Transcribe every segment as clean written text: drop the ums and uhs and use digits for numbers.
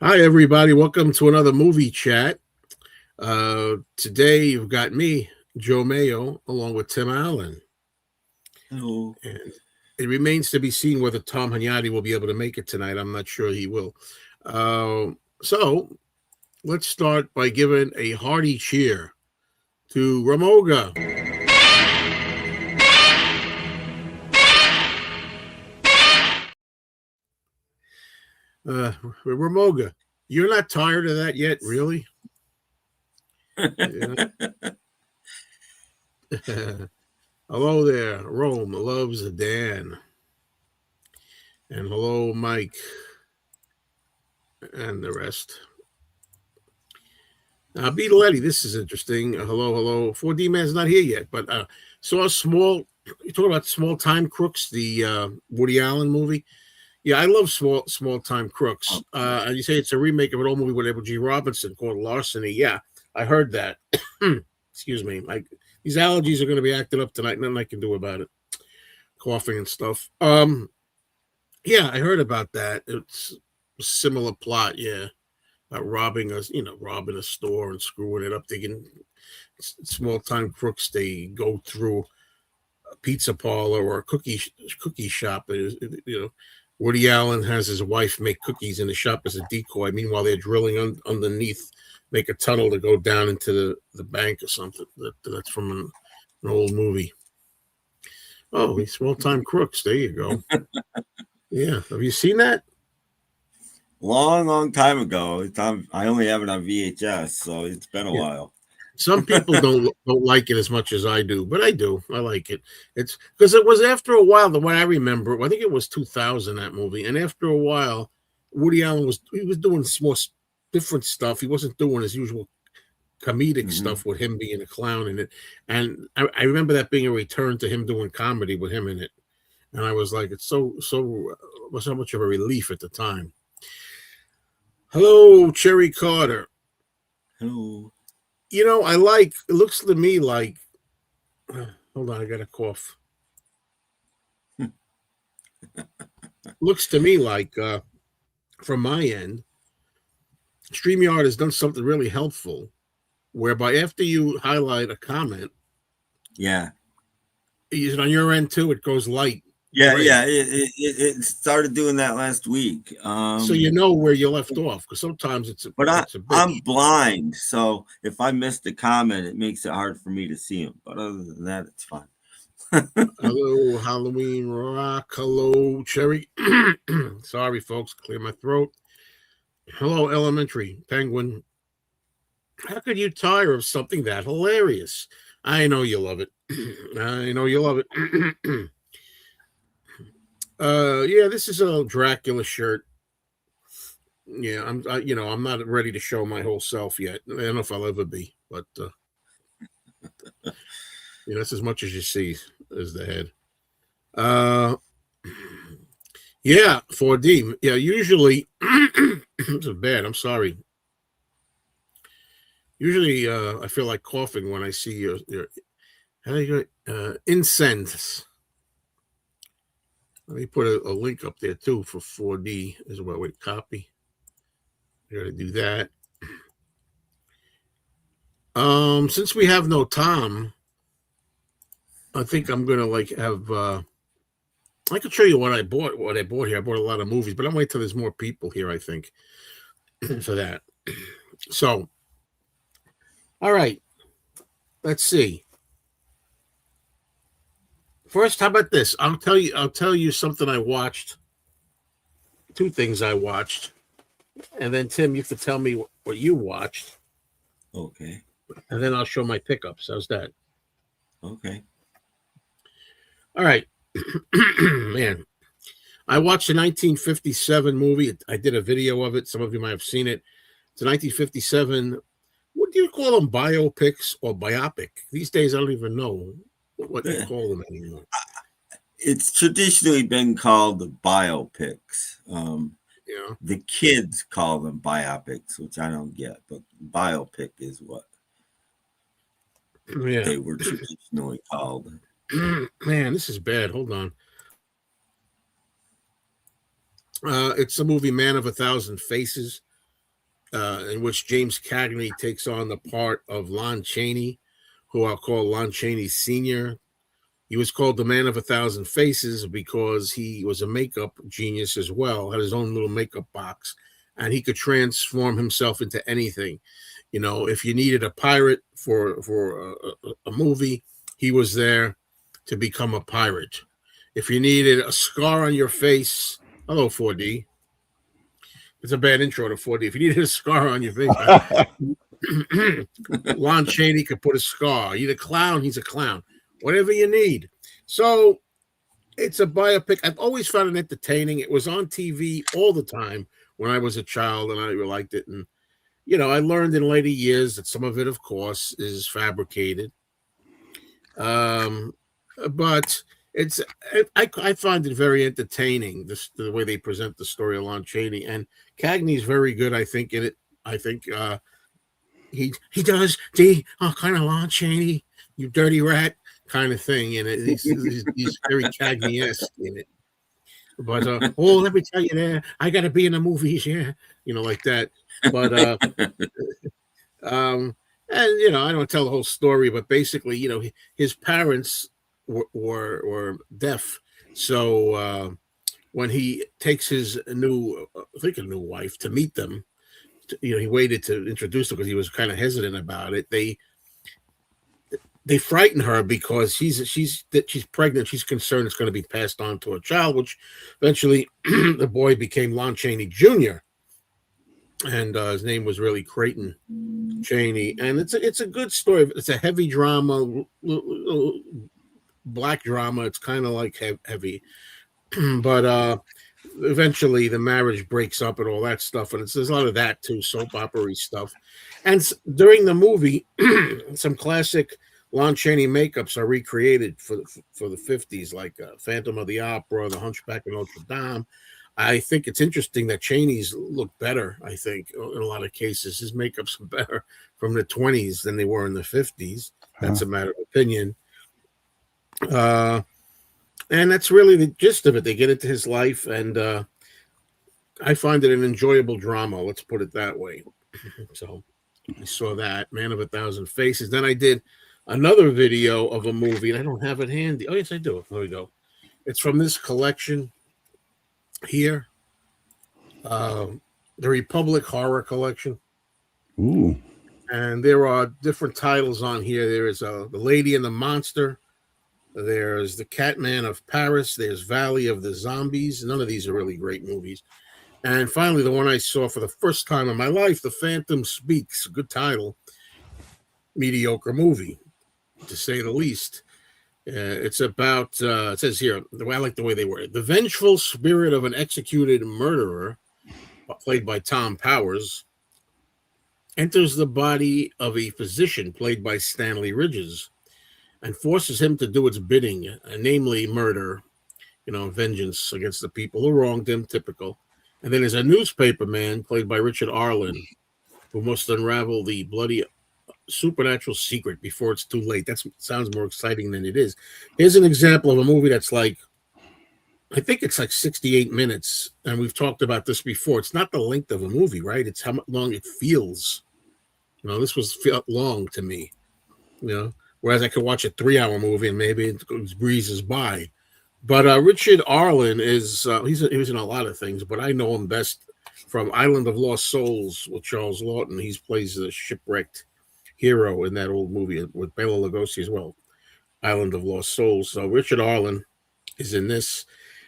Hi, everybody. Welcome to another movie chat. Today, you've got me, Joe Mayo, along with Tim Allen. Hello. And it remains to be seen whether Tom Hagnotti will be able to make it tonight. I'm not sure he will. So, let's start by giving a hearty cheer to Ramoga. Ramoga, you're not tired of that yet, really? Yeah. Hello there, Rome loves Dan. And hello, Mike, and the rest. Beatletti, this is interesting. Hello. 4D Man's not here yet, but saw small. You talk about Small Time Crooks, the Woody Allen movie. Yeah, I love small time crooks. And you say it's a remake of an old movie with Edward G. Robinson called Larceny. Yeah, I heard that. Excuse me. These allergies are going to be acting up tonight. Nothing I can do about it. Coughing and stuff. Yeah, I heard about that. It's a similar plot. Yeah, about robbing a store and screwing it up. They can small time crooks. They go through a pizza parlor or a cookie shop. Woody Allen has his wife make cookies in the shop as a decoy. Meanwhile, they're drilling underneath, make a tunnel to go down into the bank or something. That's from an old movie. Oh, these small time crooks. There you go. Yeah, have you seen that? Long time ago. I only have it on VHS, so it's been a while. Some people don't like it as much as I do, but I do. I like it. It's because it was after a while. The way I remember, I think it was 2000 that movie, and after a while, Woody Allen was doing more different stuff. He wasn't doing his usual comedic stuff with him being a clown in it. And I remember that being a return to him doing comedy with him in it. And I was like, it's was so much of a relief at the time. Hello, Cherry Carter. Hello. It looks to me like, hold on, I got a cough. Looks to me like, from my end, StreamYard has done something really helpful, whereby after you highlight a comment, is it on your end too? It goes light. Yeah, it started doing that last week. So you know where you left off, because sometimes I'm blind, so if I missed a comment, it makes it hard for me to see them. But other than that, it's fine. Hello, Halloween Rock. Hello, Cherry. Sorry, folks, clear my throat. Hello, Elementary Penguin. How could you tire of something that hilarious? I know you love it. I know you love it. Yeah, this is a Dracula shirt. Yeah, I'm not ready to show my whole self yet. I don't know if I'll ever be, but that's as much as you see as the head. Yeah, 4D. Yeah, usually this is bad. I'm sorry. Usually, I feel like coughing when I see your how do you go? Incense. Let me put a link up there too for 4D as well. Wait, copy. I gotta do that. Since we have no Tom, I think I'm gonna have. I can show you what I bought. What I bought here. I bought a lot of movies, but I'm waiting till there's more people here. I think for that. So, all right. Let's see. First, how about this? I'll tell you something I watched. Two things I watched, and then Tim, you can tell me what you watched. Okay. And then I'll show my pickups. How's that? Okay. All right. Man, I watched a 1957 movie. I did a video of it. Some of you might have seen it. It's a 1957. What do you call them? Biopics or biopic? These days, I don't even know what you call them anymore. It's traditionally been called the biopics. The kids call them biopics, which I don't get, but biopic is what they were traditionally called. Man, this is bad. Hold on. It's the movie Man of a Thousand Faces. in which James Cagney takes on the part of Lon Chaney, who I'll call Lon Chaney Sr. He was called the Man of 1,000 Faces because he was a makeup genius as well, had his own little makeup box, and he could transform himself into anything. You know, if you needed a pirate for a movie, he was there to become a pirate. If you needed a scar on your face, hello 4D. It's a bad intro to 4D. If you needed a scar on your face, Lon Chaney could put a scar. He's a clown, he's a clown. Whatever you need. So it's a biopic. I've always found it entertaining. It was on TV all the time when I was a child, and I liked it. And, you know, I learned in later years that some of it, of course, is fabricated. But I find it very entertaining, the way they present the story of Lon Chaney, and Cagney's very good, I think, in it. I think he does the kind of Lon Chaney, you dirty rat kind of thing in it. He's very Cagney-esque in it. But let me tell you, there I got to be in the movies, yeah, you know, like that. But and you know, I don't tell the whole story, but basically, you know, his parents were deaf, so when he takes his new wife to meet them, you know, he waited to introduce her because he was kind of hesitant about it. They frighten her because she's pregnant. She's concerned it's going to be passed on to a child, which eventually the boy became Lon Chaney Jr. And his name was really Creighton Chaney. And it's a good story. It's a heavy drama, black drama. It's kind of like heavy, but eventually the marriage breaks up and all that stuff. And there's a lot of that too, soap opera stuff. And during the movie, some classic Lon Chaney makeups are recreated for the 50s, like Phantom of the Opera, The Hunchback of Notre Dame. I think it's interesting that Chaney's look better, I think, in a lot of cases. His makeups are better from the 20s than they were in the 50s. That's a matter of opinion. And that's really the gist of it. They get into his life, and I find it an enjoyable drama, let's put it that way. So I saw that, Man of 1,000 Faces. Then I did another video of a movie, and I don't have it handy. Oh, yes, I do. There we go. It's from this collection here, the Republic Horror Collection. Ooh. And there are different titles on here. There is The Lady and the Monster. There's The Catman of Paris. There's Valley of the Zombies. None of these are really great movies. And finally, the one I saw for the first time in my life, The Phantom Speaks. Good title. Mediocre movie, to say the least. It's about, it says here, I like the way they word it. The vengeful spirit of an executed murderer, played by Tom Powers, enters the body of a physician, played by Stanley Ridges, and forces him to do its bidding, namely murder, you know, vengeance against the people who wronged him, typical. And then there's a newspaper man, played by Richard Arlen, who must unravel the bloody supernatural secret before it's too late. That sounds more exciting than it is. Here's an example of a movie that's like, I think it's like 68 minutes, and we've talked about this before. It's not the length of a movie, right? It's how long it feels. You know, this felt long to me, you know, whereas I could watch a 3-hour movie and maybe it breezes by. But Richard Arlen is, he was in a lot of things, but I know him best from Island of Lost Souls with Charles Lawton. He plays the shipwrecked hero in that old movie with Bela Lugosi as well, Island of Lost Souls. So Richard Arlen is in this.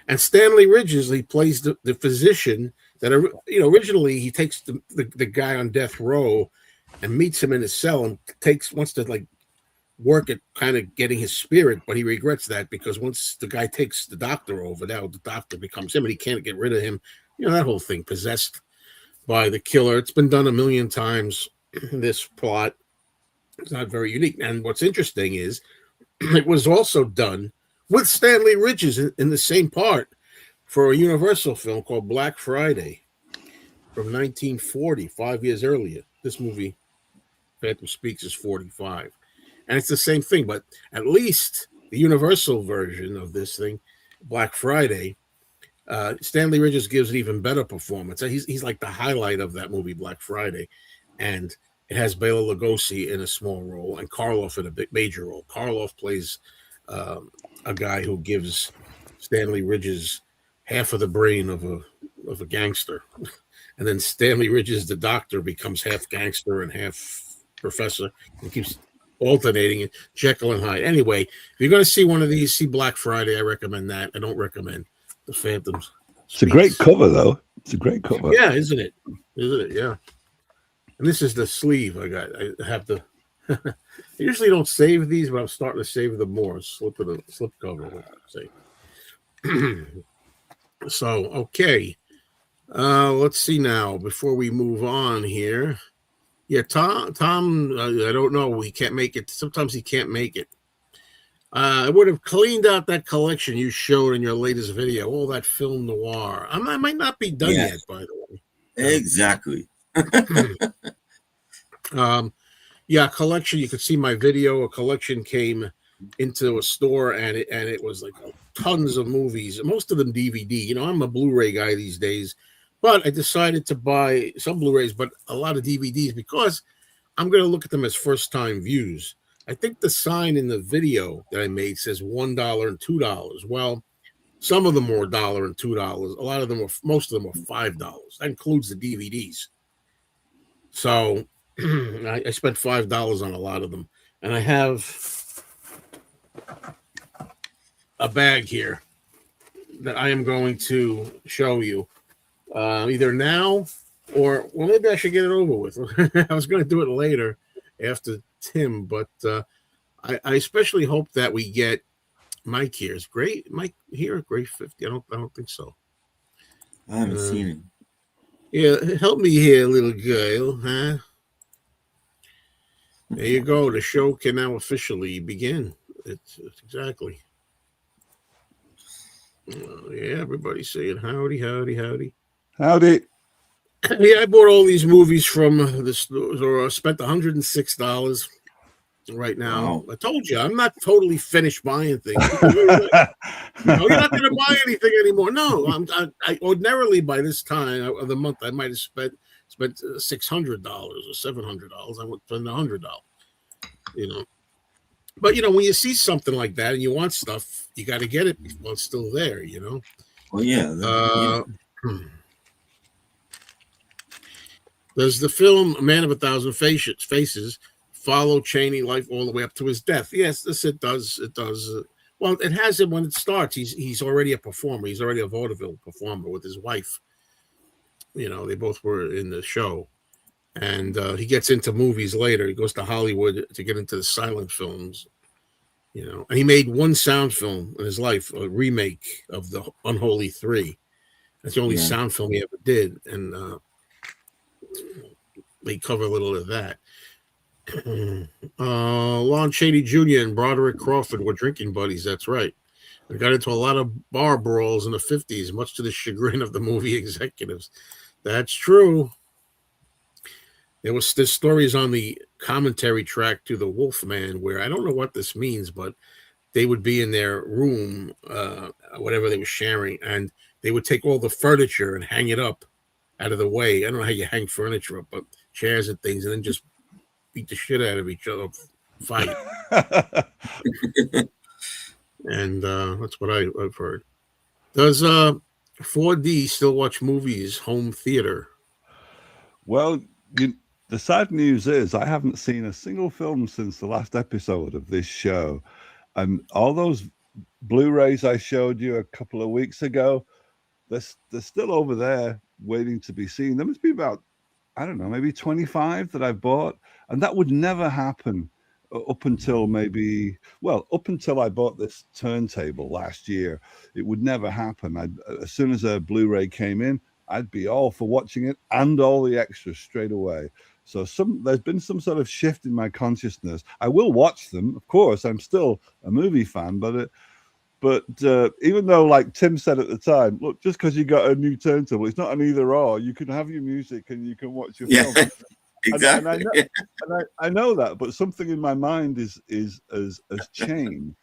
And Stanley Ridges, he plays the physician that, you know, originally he takes the guy on death row and meets him in his cell and wants to like work at kind of getting his spirit, but he regrets that because once the guy takes the doctor over, now the doctor becomes him and he can't get rid of him. You know, that whole thing, possessed by the killer. It's been done a million times. This plot is not very unique. And what's interesting is it was also done with Stanley Ridges in the same part for a Universal film called Black Friday from 1940, 5 years earlier. This movie, Phantom Speaks, is 45. And it's the same thing, but at least the Universal version of this thing, Black Friday, Stanley Ridges gives an even better performance. He's like the highlight of that movie, Black Friday, and it has Bela Lugosi in a small role and Karloff in a big major role. Karloff plays a guy who gives Stanley Ridges half of the brain of a gangster, and then Stanley Ridges, the doctor, becomes half gangster and half professor, and keeps alternating it. Jekyll and Hyde. Anyway, if you're going to see one of these, see Black Friday. I recommend that. I don't recommend The Phantoms. It's a great cover, though. It's a great cover. Yeah, isn't it? Isn't it? Yeah. And this is the sleeve I got. I have to. I usually don't save these, but I'm starting to save them more. Slip cover. Say. So okay. Let's see now. Before we move on here, yeah, Tom. I don't know. He can't make it. Sometimes he can't make it. I would have cleaned out that collection you showed in your latest video, all that film noir. I might not be done yet, by the way. Exactly. Yeah, collection. You could see my video. A collection came into a store, and it was like tons of movies. Most of them DVD. You know, I'm a Blu-ray guy these days, but I decided to buy some Blu-rays, but a lot of DVDs because I'm going to look at them as first-time views. I think the sign in the video that I made says $1 and $2. Well, some of them were $1 and $2. A lot of them were, most of them were $5. That includes the DVDs. So I spent $5 on a lot of them, and I have a bag here that I am going to show you either now or, well, maybe I should get it over with. I was going to do it later after Tim, but I especially hope that we get Mike here. Is great Mike here? Great 50? I don't think so. I haven't seen him. Yeah, help me here, little girl, huh? There you go. The show can now officially begin. It's exactly. Yeah, everybody's saying howdy, howdy, howdy. Howdy. Yeah, I bought all these movies from the store. I spent $106 right now. Wow. I told you, I'm not totally finished buying things. You're not going to buy anything anymore. No, I ordinarily by this time of the month, I might have spent $600 or $700. I would spend $100, you know. But, you know, when you see something like that and you want stuff, you got to get it while it's still there, you know. Well, yeah. Does the film A Man of a Thousand Faces follow Chaney life all the way up to his death? Yes, it does. It does. Well, it has him when it starts. He's already a performer. He's already a vaudeville performer with his wife. You know, they both were in the show. And he gets into movies later. He goes to Hollywood to get into the silent films. You know, and he made one sound film in his life, a remake of The Unholy Three. That's the only sound film he ever did. And they cover a little of that. Lon Chaney Jr. and Broderick Crawford were drinking buddies. That's right. They got into a lot of bar brawls in the 50s, much to the chagrin of the movie executives. That's true. There's stories on the commentary track to The Wolfman where I don't know what this means, but they would be in their room, whatever they were sharing, and they would take all the furniture and hang it up out of the way. I don't know how you hang furniture up, but chairs and things, and then just beat the shit out of each other, fight. And that's what I've heard. Does 4D still watch movies home theater? Well, the sad news is I haven't seen a single film since the last episode of this show. And all those Blu-rays I showed you a couple of weeks ago, they're still over there waiting to be seen. There must be about, I don't know, maybe 25 that I've bought. And that would never happen up until I bought this turntable last year. It would never happen. As soon as a Blu-ray came in, I'd be all for watching it and all the extras straight away. So there's been some sort of shift in my consciousness. I will watch them, of course. I'm still a movie fan, but even though, like Tim said at the time, look, just because you got a new turntable, it's not an either or. You can have your music and you can watch your film. Exactly. And I know that, but something in my mind has changed.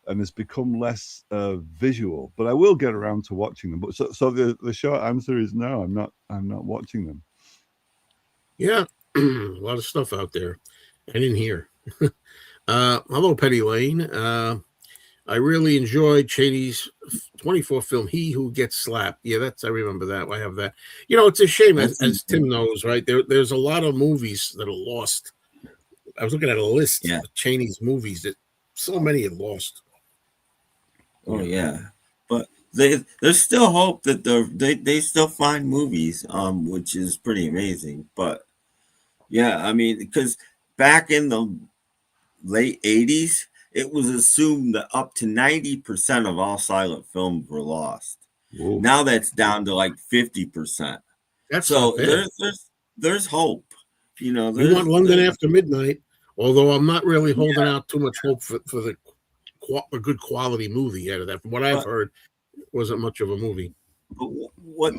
and it's become less visual. But I will get around to watching them. But so the short answer is no, I'm not watching them. Yeah, a lot of stuff out there. I didn't hear. Hello, Penny Lane. I really enjoyed Chaney's 24 film, He Who Gets Slapped. Yeah, I remember that. I have that. You know, it's a shame, as Tim knows, right? There's a lot of movies that are lost. I was looking at a list of Chaney's movies that so many are lost. Oh, yeah. But there's still hope that they still find movies, which is pretty amazing. But yeah, I mean, because back in the late 80s, it was assumed that up to 90% of all silent films were lost. Whoa. Now that's down to like 50%. That's so there's hope. You know, we want London After Midnight, although I'm not really holding out too much hope for a good quality movie out of that. From what I've heard, it wasn't much of a movie. But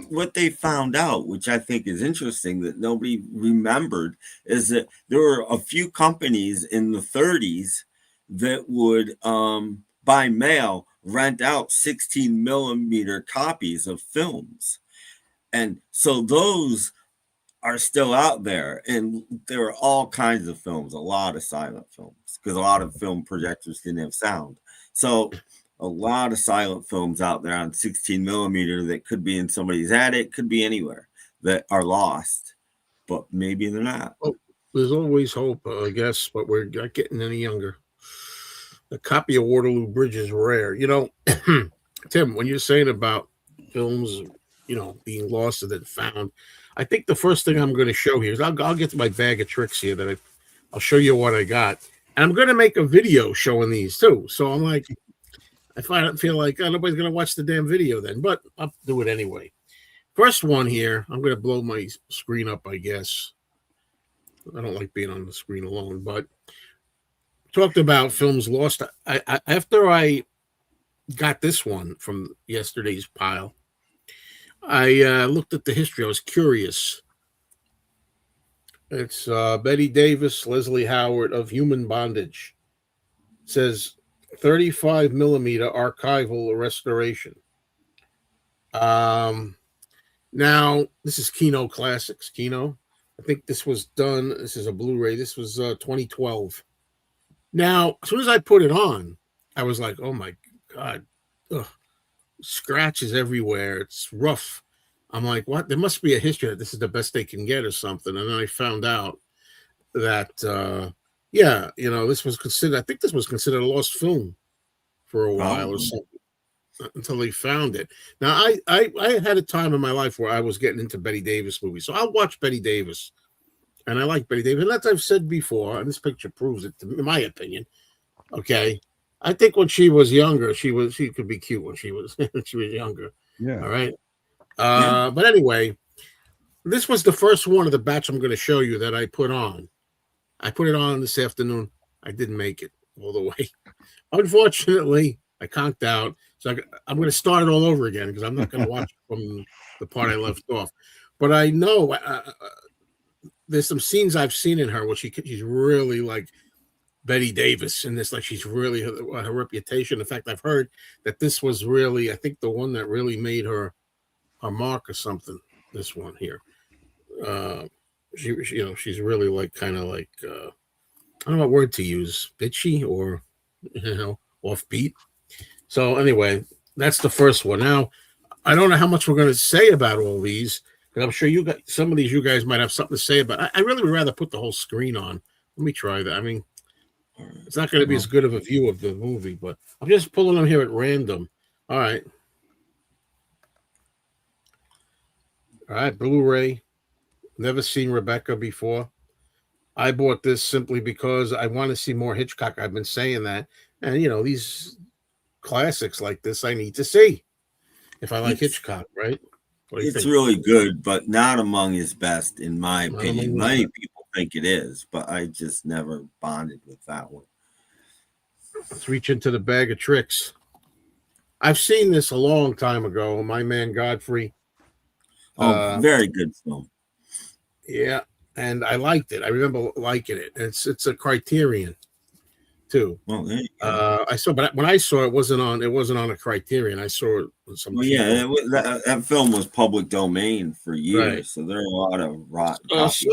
what they found out, which I think is interesting that nobody remembered, is that there were a few companies in the 30s that would by mail rent out 16 millimeter copies of films. And so those are still out there, and there are all kinds of films, a lot of silent films, because a lot of film projectors didn't have sound. So a lot of silent films out there on 16 millimeter that could be in somebody's attic, could be anywhere, that are lost, but maybe they're not. Well, there's always hope, I guess, but we're not getting any younger. A copy of Waterloo Bridge is rare. You know, Tim, when you're saying about films, you know, being lost and then found, I think the first thing I'm going to show here is I'll get to my bag of tricks here that I'll show you what I got. And I'm going to make a video showing these too. So I'm like, I feel like nobody's going to watch the damn video then, but I'll do it anyway. First one here, I'm going to blow my screen up, I guess. I don't like being on the screen alone, but talked about films lost. After I got this one from yesterday's pile, I looked at the history. I was curious. It's Betty Davis, Leslie Howard of Human Bondage. It says 35 millimeter archival restoration. Now, this is Kino Classics. Kino. I think this was done. This is a Blu-ray. This was 2012. Now, as soon as I put it on, I was like, oh my God. Ugh. Scratches everywhere. It's rough. I'm like, what? There must be a history that this is the best they can get or something. And then I found out that, yeah, you know, this was considered, I think this was considered a lost film for a while or something until they found it. Now, I had a time in my life where I was getting into Betty Davis movies. So I'll watch Betty Davis. And I like Betty Davis. And as I've said before, and this picture proves it, in my opinion, okay, I think when she was younger, she could be cute when she was younger. Yeah. All right. But anyway, this was the first one of the batch I'm going to show you that I put on. I put it on this afternoon. I didn't make it all the way. Unfortunately, I conked out. So I'm going to start it all over again because I'm not going to watch from the part I left off. But I know there's some scenes I've seen in her where she's really like Betty Davis in this, like she's really her reputation. In fact, I've heard that this was really, I think, the one that really made her mark or something. This one here, she you know, she's really like kind of like I don't know what word to use, bitchy or you know, offbeat. So anyway, that's the first one. Now I don't know how much we're going to say about all these, because I'm sure you got some of these. You guys might have something to say about. I really would rather put the whole screen on. Let me try that. I mean, it's not going to be as good of a view of the movie, but I'm just pulling them here at random. All right. All right, Blu-ray. Never seen Rebecca before. I bought this simply because I want to see more Hitchcock. I've been saying that. And, you know, these classics like this, I need to see if I like Hitchcock, right? It's really good, but not among his best, in my opinion. Many people think it is, but I just never bonded with that one. Let's reach into the bag of tricks. I've seen this a long time ago. My Man Godfrey. Oh, very good film. Yeah, and I liked it. I remember liking it. It's a Criterion. too. Well, there you go. I saw, but when I saw it, wasn't on a Criterion. I saw it on some. Well, yeah, that film was public domain for years, Right. so there are a lot of rotten copies.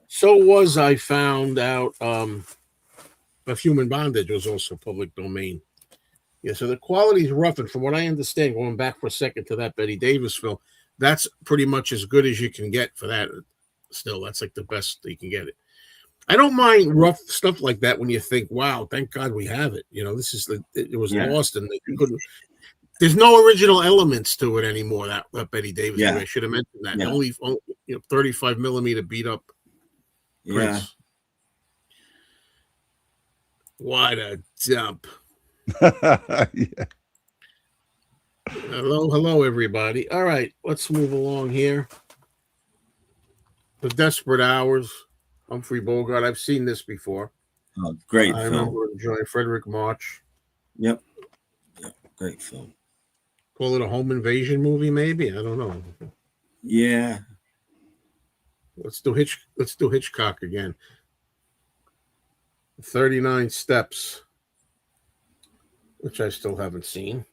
So was I found out of Human Bondage was also public domain. Yeah, so the quality is rough, and from what I understand, going back for a second to that Betty Davis film, that's pretty much as good as you can get for that. Still, that's like the best you can get it. I don't mind rough stuff like that when you think, "Wow, thank God we have it." You know, this is it was lost, and they couldn't. There's no original elements to it anymore. That Betty Davis movie. I should have mentioned that. Only 35 millimeter beat up. Prince. What a dump. Yeah. Hello, everybody. All right, let's move along here. The Desperate Hours, Humphrey Bogart. I've seen this before. Oh, great I film. remember enjoying Frederick March. Yep, great film. Call it a home invasion movie, maybe. I don't know. Yeah. Let's do Hitchcock again. 39 Steps, which I still haven't seen.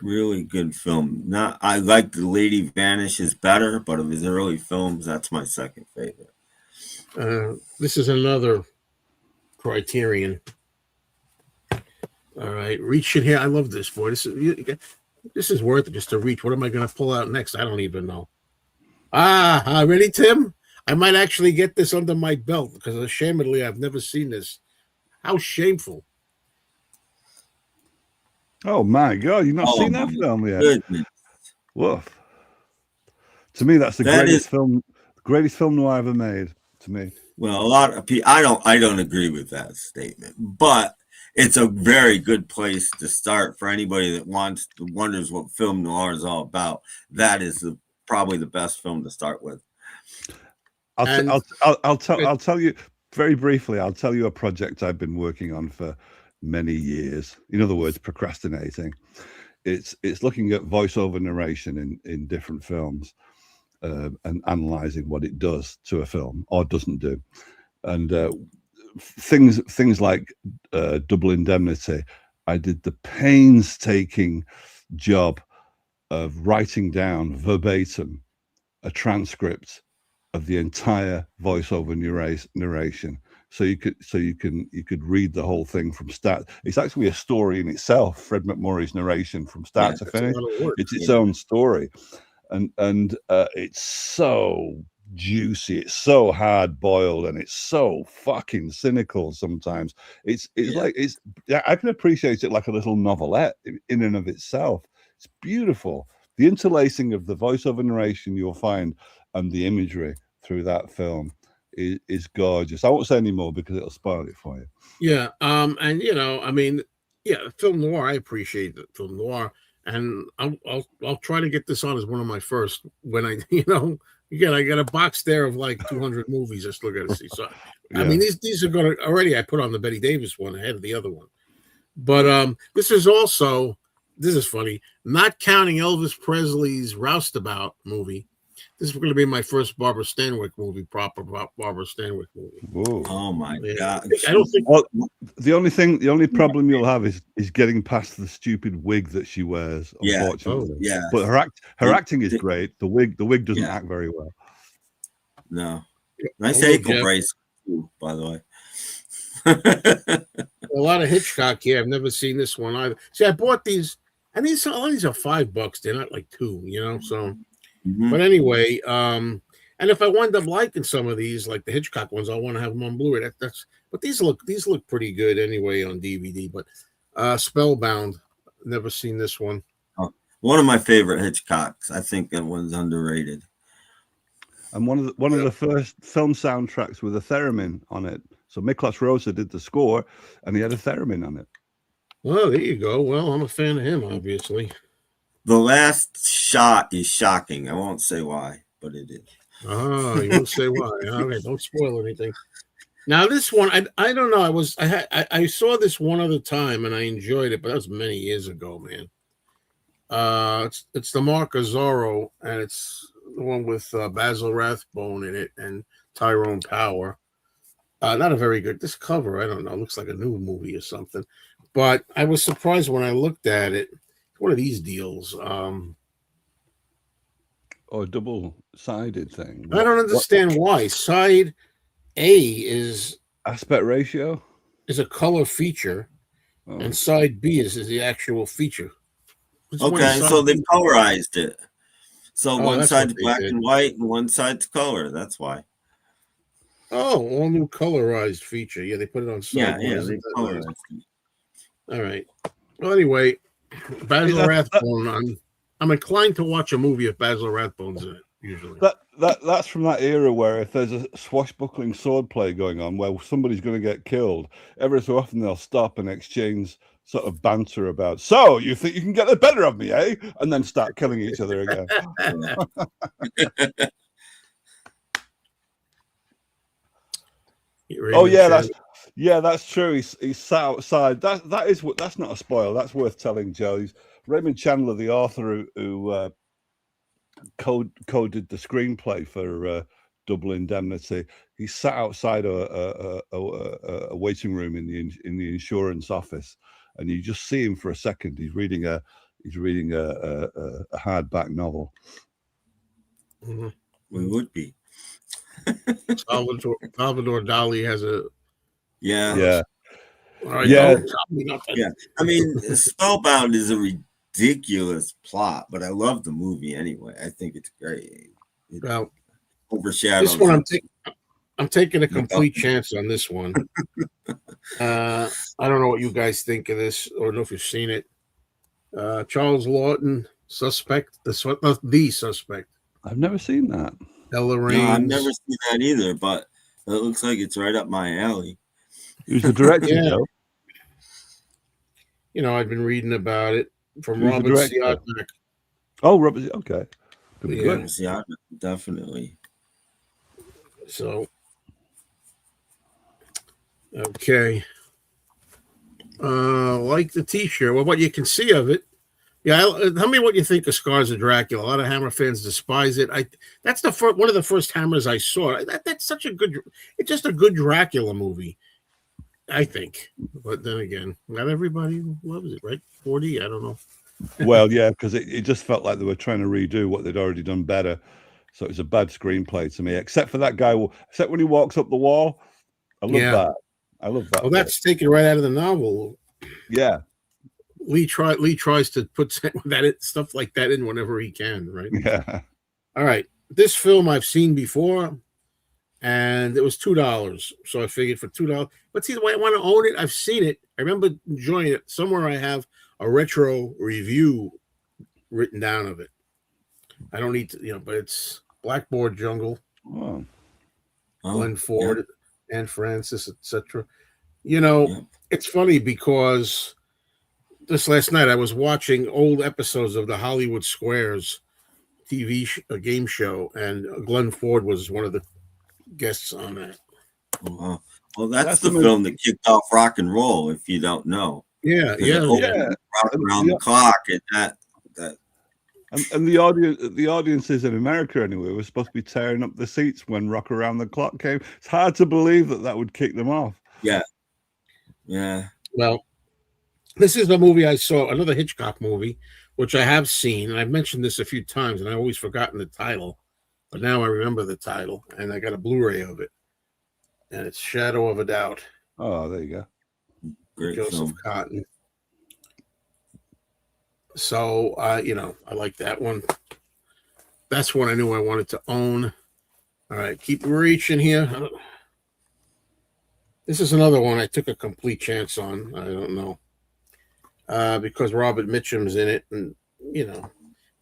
Really good film. I like The Lady Vanishes better, but of his early films, that's my second favorite. This is another Criterion. All right, reach in here. I love this, boy. This is worth it just to reach. What am I going to pull out next? I don't even know. Ready, Tim? I might actually get this under my belt because ashamedly I've never seen this. How shameful. Oh my God, you've not seen that film yet? Goodness. Woof. To me, that's the greatest film noir ever made. To me. Well, a lot of people, I don't agree with that statement, but it's a very good place to start for anybody that wonders what film noir is all about. That is probably the best film to start with. I'll tell you very briefly. I'll tell you a project I've been working on for many years. In other words, procrastinating. It's looking at voiceover narration in different films and analyzing what it does to a film or doesn't do, and things like Double Indemnity. I did the painstaking job of writing down verbatim a transcript of the entire voiceover narration, so you could read the whole thing from start. It's actually a story in itself. Fred McMurray's narration from start to finish. It's its own story, and it's so juicy. It's so hard boiled, and it's so fucking cynical. Sometimes I can appreciate it like a little novelette in and of itself. It's beautiful. The interlacing of the voiceover narration you'll find and the imagery through that film is gorgeous. I won't say any more because it'll spoil it for you. Yeah, and I mean, film noir. I appreciate the film noir, and I'll try to get this on as one of my first. When I, I got a box there of like 200 movies I still got to see. So, I mean, these are going to already. I put on the Betty Davis one ahead of the other one, but this is funny. Not counting Elvis Presley's Roustabout movie. This is going to be my first Barbara Stanwyck movie, proper Barbara Stanwyck movie. Whoa. Oh my God! I don't think. Well, the only problem you'll have is getting past the stupid wig that she wears. Unfortunately, But her acting is great. The wig doesn't act very well. No, nice ankle brace too, by the way. A lot of Hitchcock here. I've never seen this one either. See, I bought these, and all these are $5. They're not like $2, so. Mm-hmm. But anyway, and if I wind up liking some of these, like the Hitchcock ones, I want to have them on Blu-ray. But these look pretty good anyway on DVD. But Spellbound, never seen this one. Oh, one of my favorite Hitchcocks. I think that one's underrated. And one of the first film soundtracks with a theremin on it. So Miklos Rosa did the score, and he had a theremin on it. Well, there you go. Well, I'm a fan of him, obviously. The last shot is shocking. I won't say why, but it is. Oh, you won't say why. All right, don't spoil anything. Now, this one, I don't know. I saw this one other time and I enjoyed it, but that was many years ago, man. It's the Mark of Zorro, and it's the one with Basil Rathbone in it and Tyrone Power. Not a very good. This cover, I don't know, looks like a new movie or something. But I was surprised when I looked at it. One of these deals. Or a double-sided thing. I don't understand why. Side A is Aspect ratio? a color feature, Oh. and side B is the actual feature. Which one Okay, is so side they B? colorized it. So Oh, one that's side's what they black did. and white, and one side's color. That's why. Oh, all new colorized feature. Yeah, they put it on side Yeah, one. yeah, Isn't they that colorized nice? it. All right. Well, anyway, Basil That- Rathbone. I'm inclined to watch a movie if Basil Rathbone's in it. Usually. That's from that era where if there's a swashbuckling sword play going on where somebody's going to get killed, every so often they'll stop and exchange sort of banter about, so you think you can get the better of me, eh? And then start killing each other again. Oh yeah, that's true. He's sat outside. That's not a spoil. That's worth telling, Joe. He's Raymond Chandler, the author who coded the screenplay for Double Indemnity. He sat outside a waiting room in the insurance office, and you just see him for a second. He's reading a hardback novel. Mm-hmm. We would be. Salvador Dali has a Yeah. All right, Yeah. Yeah. I mean, Spellbound is a ridiculous plot, but I love the movie anyway. I think it's great. It Well, overshadows. This one I'm taking a complete chance on this one. I don't know what you guys think of this, or know if you've seen it. Charles Lawton, Suspect, the Suspect. I've never seen that. Ella Raines. No, I've never seen that either, but it looks like it's right up my alley. Who's the director? Yeah. Joe? You know, I've been reading about it from Who's the Robert director? Siodmak. Oh, Robert. Okay. Could be Yeah. good. Yeah, definitely. So, okay. Like the T-shirt. Well, what you can see of it. Yeah, tell me what you think of Scars of Dracula. A lot of Hammer fans despise it. That's the one of the first Hammers I saw. That's such a good. It's just a good Dracula movie, I think. But then again, not everybody loves it, right? 40, I don't know. Well, yeah, because it just felt like they were trying to redo what they'd already done better. So it was a bad screenplay to me, except for that guy. Except when he walks up the wall, I love that. I love that. Well, that's taken right out of the novel. Yeah. Lee tries to put stuff like that in whenever he can, right? Yeah. All right. This film I've seen before, and it was $2. So I figured for $2. But see, the way I want to own it, I've seen it. I remember enjoying it. Somewhere I have a retro review written down of it. I don't need to, but it's Blackboard Jungle, Glenn Ford, Anne Francis, etc. It's funny because this last night I was watching old episodes of the Hollywood Squares TV game show, and Glenn Ford was one of the guests on that. Wow. Well, that's the film that kicked off rock and roll, if you don't know. Yeah. Rock around the clock, and that. And the audiences in America anyway were supposed to be tearing up the seats when Rock Around the Clock came. It's hard to believe that would kick them off. Yeah. Well, this is a movie I saw, another Hitchcock movie, which I have seen, and I've mentioned this a few times, and I've always forgotten the title, but now I remember the title, and I got a Blu-ray of it, and it's Shadow of a Doubt. Oh, there you go. Great Joseph film. Cotten. So, I like that one. That's one I knew I wanted to own. All right, keep reaching here. This is another one I took a complete chance on. I don't know. Because Robert Mitchum's in it, and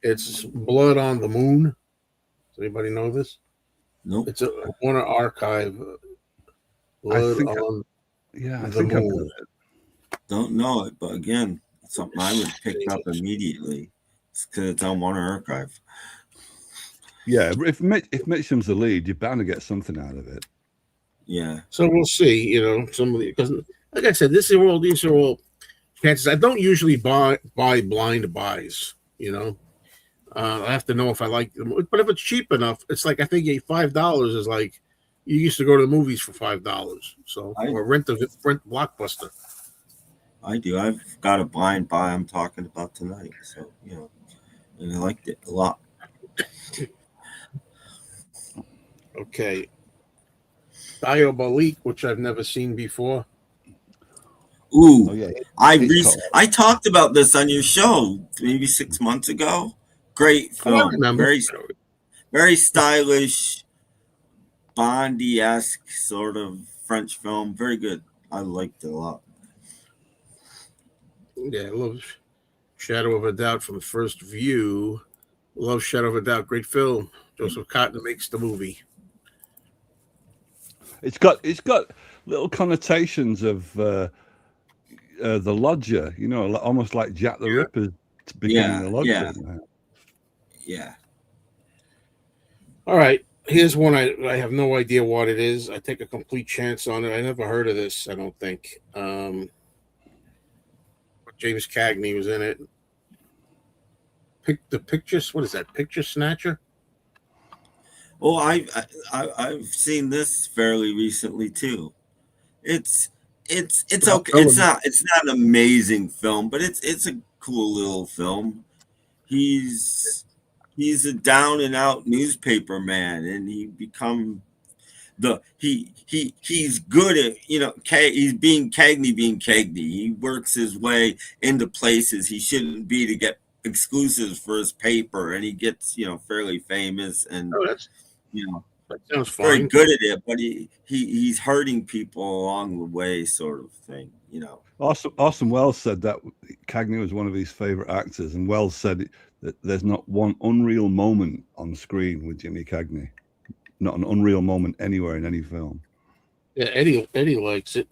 it's Blood on the Moon. Does anybody know this? Nope. It's a Warner Archive. Blood on the Moon. Don't know it, but again, something I would pick up immediately. It's because it's on Warner Archive. Yeah, if Mitchum's the lead, you're bound to get something out of it. Yeah. So we'll see. Somebody, because like I said, these are all chances. I don't usually buy blind buys. I have to know if I like them. But if it's cheap enough, it's like I think $5 is like You used to go to the movies for $5, so or rent Blockbuster. I do. I've got a blind buy I'm talking about tonight, so and I liked it a lot. Okay, Diabolique, which I've never seen before. Ooh, Oh, yeah. I talked about this on your show maybe 6 months ago. Great Oh, I film, remember. very stylish, Bondy-esque sort of French film. Very good. I liked it a lot. Yeah, I love Shadow of a Doubt from the first view. Love Shadow of a Doubt. Great film. Joseph Cotten makes the movie. It's got little connotations of the Lodger, almost like Jack the Ripper becoming the Lodger. Yeah. All right. Here's one I have no idea what it is. I take a complete chance on it. I never heard of this, I don't think. James Cagney was in it. The pictures. What is that? Picture Snatcher? Oh, I've seen this fairly recently too. It's okay. It's not an amazing film, but it's a cool little film. He's a down and out newspaper man, and he's good at he's being Cagney. He works his way into places he shouldn't be to get exclusives for his paper, and he gets fairly famous and that sounds fine. Very good at it, but he's hurting people along the way, sort of thing. Orson Welles said that Cagney was one of his favorite actors, and Welles said that there's not one unreal moment on screen with Jimmy Cagney. Not an unreal moment anywhere in any film. Yeah, Eddie likes it.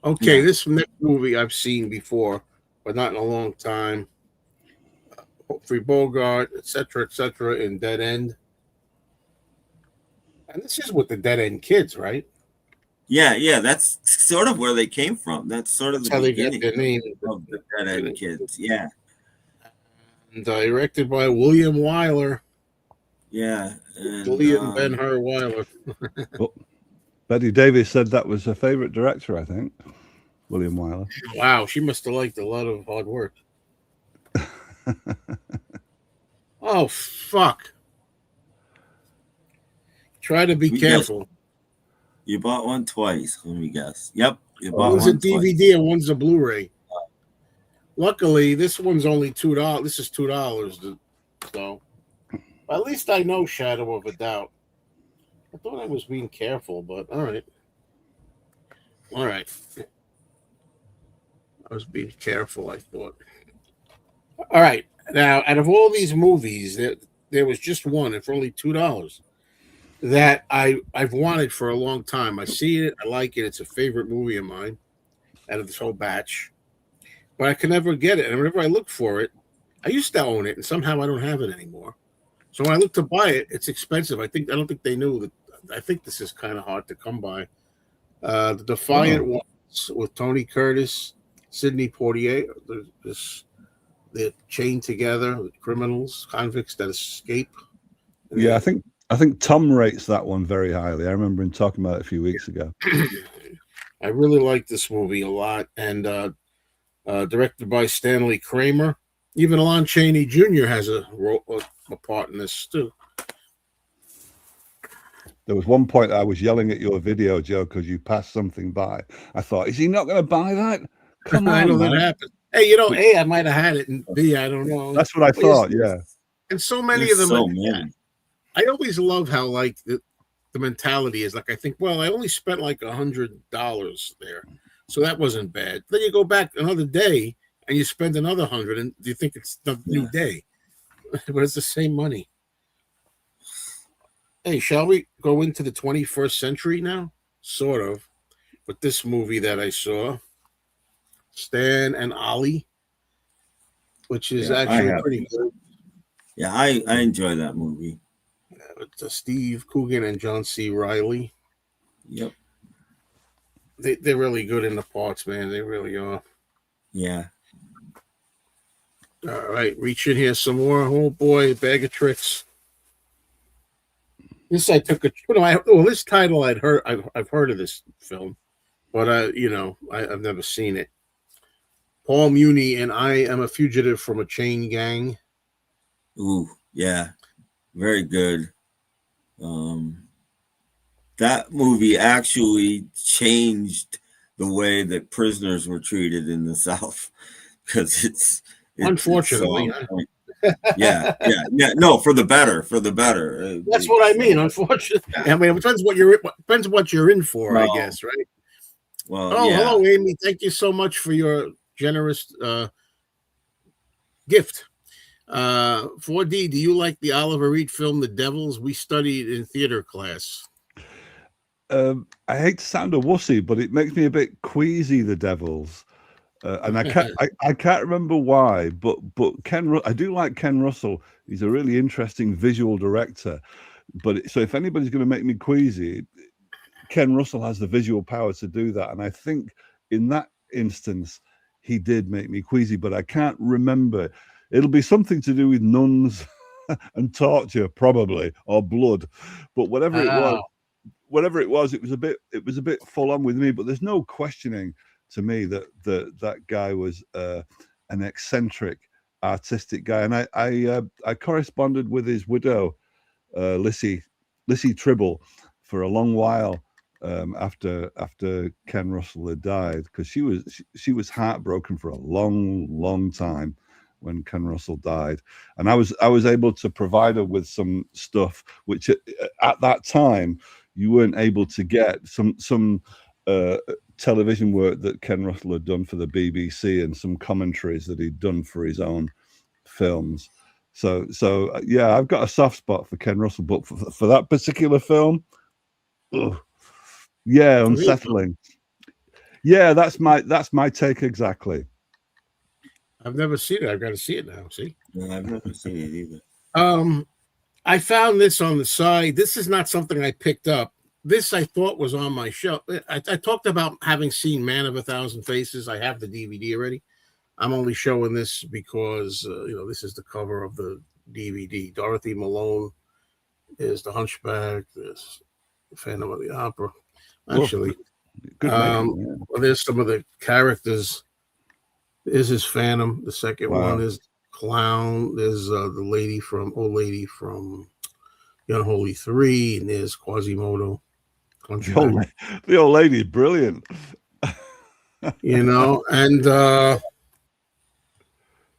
Okay, this next movie I've seen before, but not in a long time. Humphrey Bogart, etc., in Dead End. And this is with the Dead End kids, right? Yeah, that's sort of where they came from. That's sort of the beginning of the Dead End kids. Yeah. And directed by William Wyler. Yeah. William Ben-Hur Wyler. Well, Betty Davis said that was her favorite director, I think. William Wyler. Wow, she must have liked a lot of hard work. Oh, fuck. Try to be careful. You bought one twice. Let me guess. Yep. You bought one's one a DVD twice. And one's a Blu-ray. Luckily, this one's only $2. This is $2. So, at least I know Shadow of a Doubt. I thought I was being careful, but all right. All right. I was being careful, I thought. All right. Now, out of all these movies, there was just one, and for only $2, that I've wanted for a long time. I see it. I like it. It's a favorite movie of mine out of this whole batch. But I can never get it. And whenever I look for it, I used to own it, and somehow I don't have it anymore. So when I look to buy it, it's expensive. I don't think they knew that. I think this is kind of hard to come by. The Defiant Ones with Tony Curtis, Sidney Poitier. They're chained together with criminals, convicts that escape. Yeah, I think Tom rates that one very highly. I remember him talking about it a few weeks ago. I really like this movie a lot, and directed by Stanley Kramer. Even Lon Chaney Jr. has a part in this too. There was one point I was yelling at your video, Joe, because you passed something by. I thought, is he not going to buy that? Come on, I know man. that happened. Hey, A, I might have had it, and B, I don't know. That's what I thought, yeah. And so many of them. I always love how like the mentality is like, I think, well, I only spent like $100 there, so that wasn't bad. Then you go back another day and you spend another $100, and you think it's the new day, but it's the same money. Hey, shall we go into the 21st century now? Sort of, with this movie that I saw, Stan and Ollie, which is actually pretty good. Yeah, I enjoy that movie. With Steve Coogan and John C. Reilly. Yep. They're really good in the parts, man. They really are. Yeah. All right, reach in here some more. Oh boy, bag of tricks. This I took a. Well, this title I've heard of this film, but I've never seen it. Paul Muni and I Am a Fugitive from a Chain Gang. Ooh, yeah, very good. That movie actually changed the way that prisoners were treated in the South, because it's Unfortunately, yeah, no, for the better, that's what I mean. Unfortunately, yeah. I mean, it depends what you're in for, well, I guess, right? Well, hello, Amy. Thank you so much for your generous gift. 4D, do you like the Oliver Reed film The Devils? We studied in theater class. I hate to sound a wussy, but it makes me a bit queasy, The Devils. And I can't remember why, but I do like Ken Russell. He's a really interesting visual director. But so if anybody's going to make me queasy, Ken Russell has the visual power to do that. And I think in that instance, he did make me queasy, but I can't remember. It'll be something to do with nuns and torture, probably, or blood. But whatever it was, it was a bit full on with me. But there's no questioning to me that guy was an eccentric artistic guy. And I corresponded with his widow, Lissy Tribble, for a long while after Ken Russell had died, because she was heartbroken for a long time when Ken Russell died, and I was able to provide her with some stuff which at that time you weren't able to get, some television work that Ken Russell had done for the BBC and some commentaries that he'd done for his own films. So yeah, I've got a soft spot for Ken Russell, but for that particular film, yeah, unsettling. Yeah, that's my take exactly. I've never seen it. I've got to see it now. See? No, I've never seen it either. I found this on the side. This is not something I picked up. This I thought was on my shelf. I talked about having seen Man of a Thousand Faces. I have the DVD already. I'm only showing this because this is the cover of the DVD. Dorothy Malone is the Hunchback. There's Phantom of the Opera. Actually, there's some of the characters. There's his Phantom. The second one is Clown. There's the old lady from The Unholy Three, and there's Quasimodo. The old lady is brilliant. And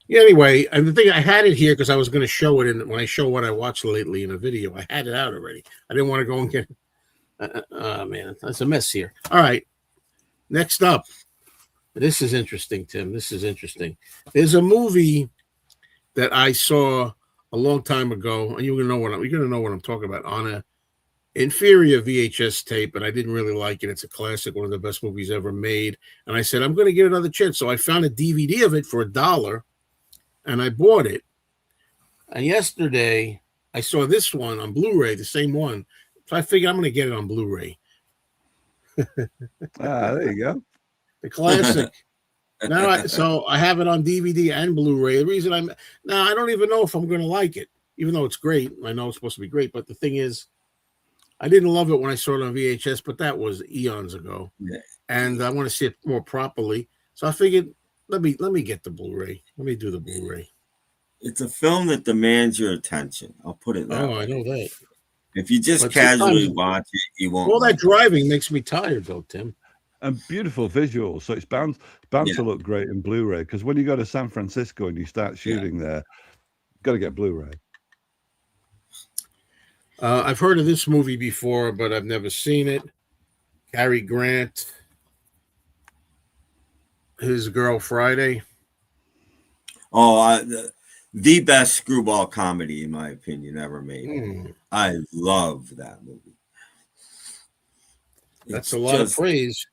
anyway, and the thing, I had it here because I was going to show it, and when I show what I watched lately in a video, I had it out already. I didn't want to go and get man, that's a mess here. All right, next up. This is interesting, Tim. This is interesting. There's a movie that I saw a long time ago, and you're gonna know what I'm talking about, on a inferior VHS tape, and I didn't really like it. It's a classic, one of the best movies ever made. And I said, I'm going to get another chance. So I found a DVD of it for $1, and I bought it. And yesterday, I saw this one on Blu-ray, the same one. So I figured I'm going to get it on Blu-ray. There you go. The classic. So I have it on DVD and Blu-ray. The reason I don't even know if I'm going to like it, even though it's great. I know it's supposed to be great, but the thing is, I didn't love it when I saw it on VHS, but that was eons ago. Yeah. And I want to see it more properly. So I figured, let me get the Blu-ray. Let me do the Blu-ray. It's a film that demands your attention. I'll put it that way. I know that. If you just casually watch it, you won't. All that driving makes me tired, though, Tim. And beautiful visuals, so it's bound to look great in Blu-ray. Because when you go to San Francisco and you start shooting there, you've got to get Blu-ray. I've heard of this movie before, but I've never seen it. Cary Grant, His Girl Friday. Oh, the best screwball comedy, in my opinion, ever made. I love that movie. That's a lot of praise.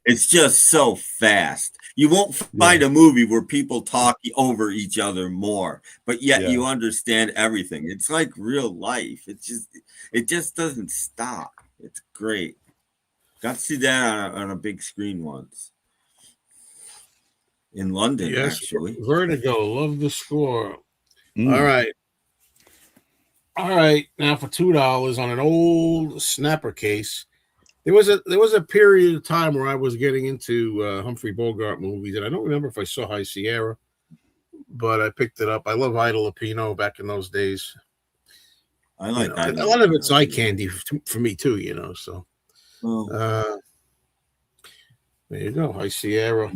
It's just so fast. You won't find a movie where people talk over each other more, but yet you understand everything. It's like real life. It just doesn't stop. It's great. Got to see that on a big screen once in London, actually. Vertigo. Love the score. All right. All right, now for $2 on an old snapper case. There was a period of time where I was getting into Humphrey Bogart movies, and I don't remember if I saw High Sierra, but I picked it up. I love Ida Lupino back in those days. I like a lot of it's eye candy for me too, So there you go, High Sierra.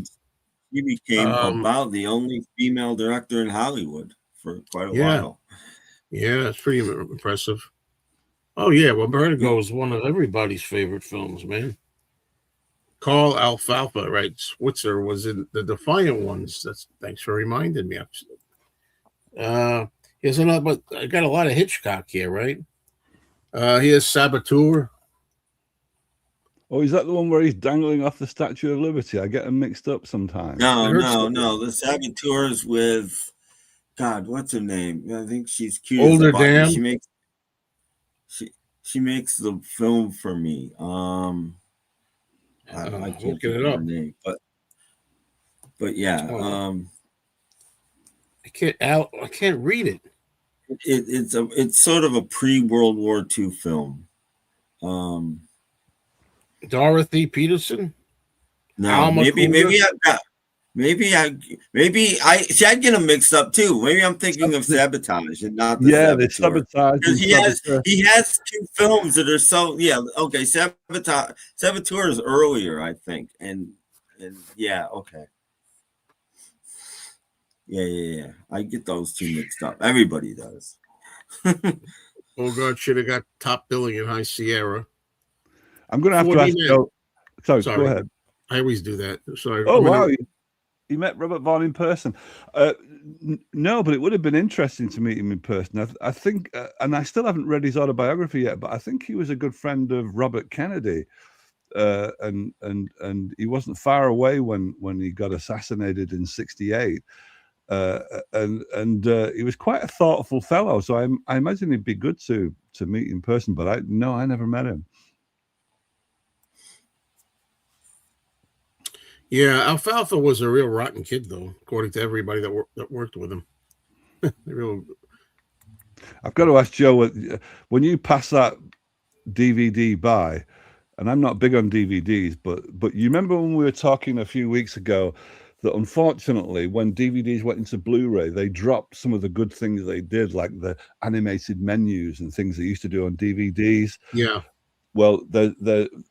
He became about the only female director in Hollywood for quite a while. Yeah, it's pretty impressive. Oh yeah, well, Vertigo is one of everybody's favorite films, man. Carl Alfalfa, right? Switzer was in the Defiant Ones. Thanks for reminding me. Here's another, but I got a lot of Hitchcock here, right? Here's Saboteur. Oh, is that the one where he's dangling off the Statue of Liberty? I get them mixed up sometimes. No. The Saboteurs with God, what's her name? I think she's cute. Older Dam. She makes the film for me. I can't think of her name, but yeah. I can't read it. It's sort of a pre-World War II film. Dorothy Peterson. No, maybe I get them mixed up too. Maybe I'm thinking of Sabotage and not the Saboteur. Sabotage. He has two films that are so okay. Saboteur is earlier, I think, and yeah, okay. Yeah. I get those two mixed up. Everybody does. Bogart should have got top billing in High Sierra. I'm going to have to ask Joe. Sorry, go ahead. I always do that. Sorry. Oh, wow. You met Robert Vaughn in person. No, but it would have been interesting to meet him in person. I think, and I still haven't read his autobiography yet, but I think he was a good friend of Robert Kennedy. And he wasn't far away when he got assassinated in '68. And he was quite a thoughtful fellow. So I imagine it'd be good to meet in person, but I never met him. Yeah, Alfalfa was a real rotten kid, though, according to everybody that worked with him. I've got to ask Joe, when you pass that DVD by, and I'm not big on DVDs, but you remember when we were talking a few weeks ago that unfortunately when DVDs went into Blu-ray, they dropped some of the good things they did, like the animated menus and things they used to do on DVDs. Yeah. Well,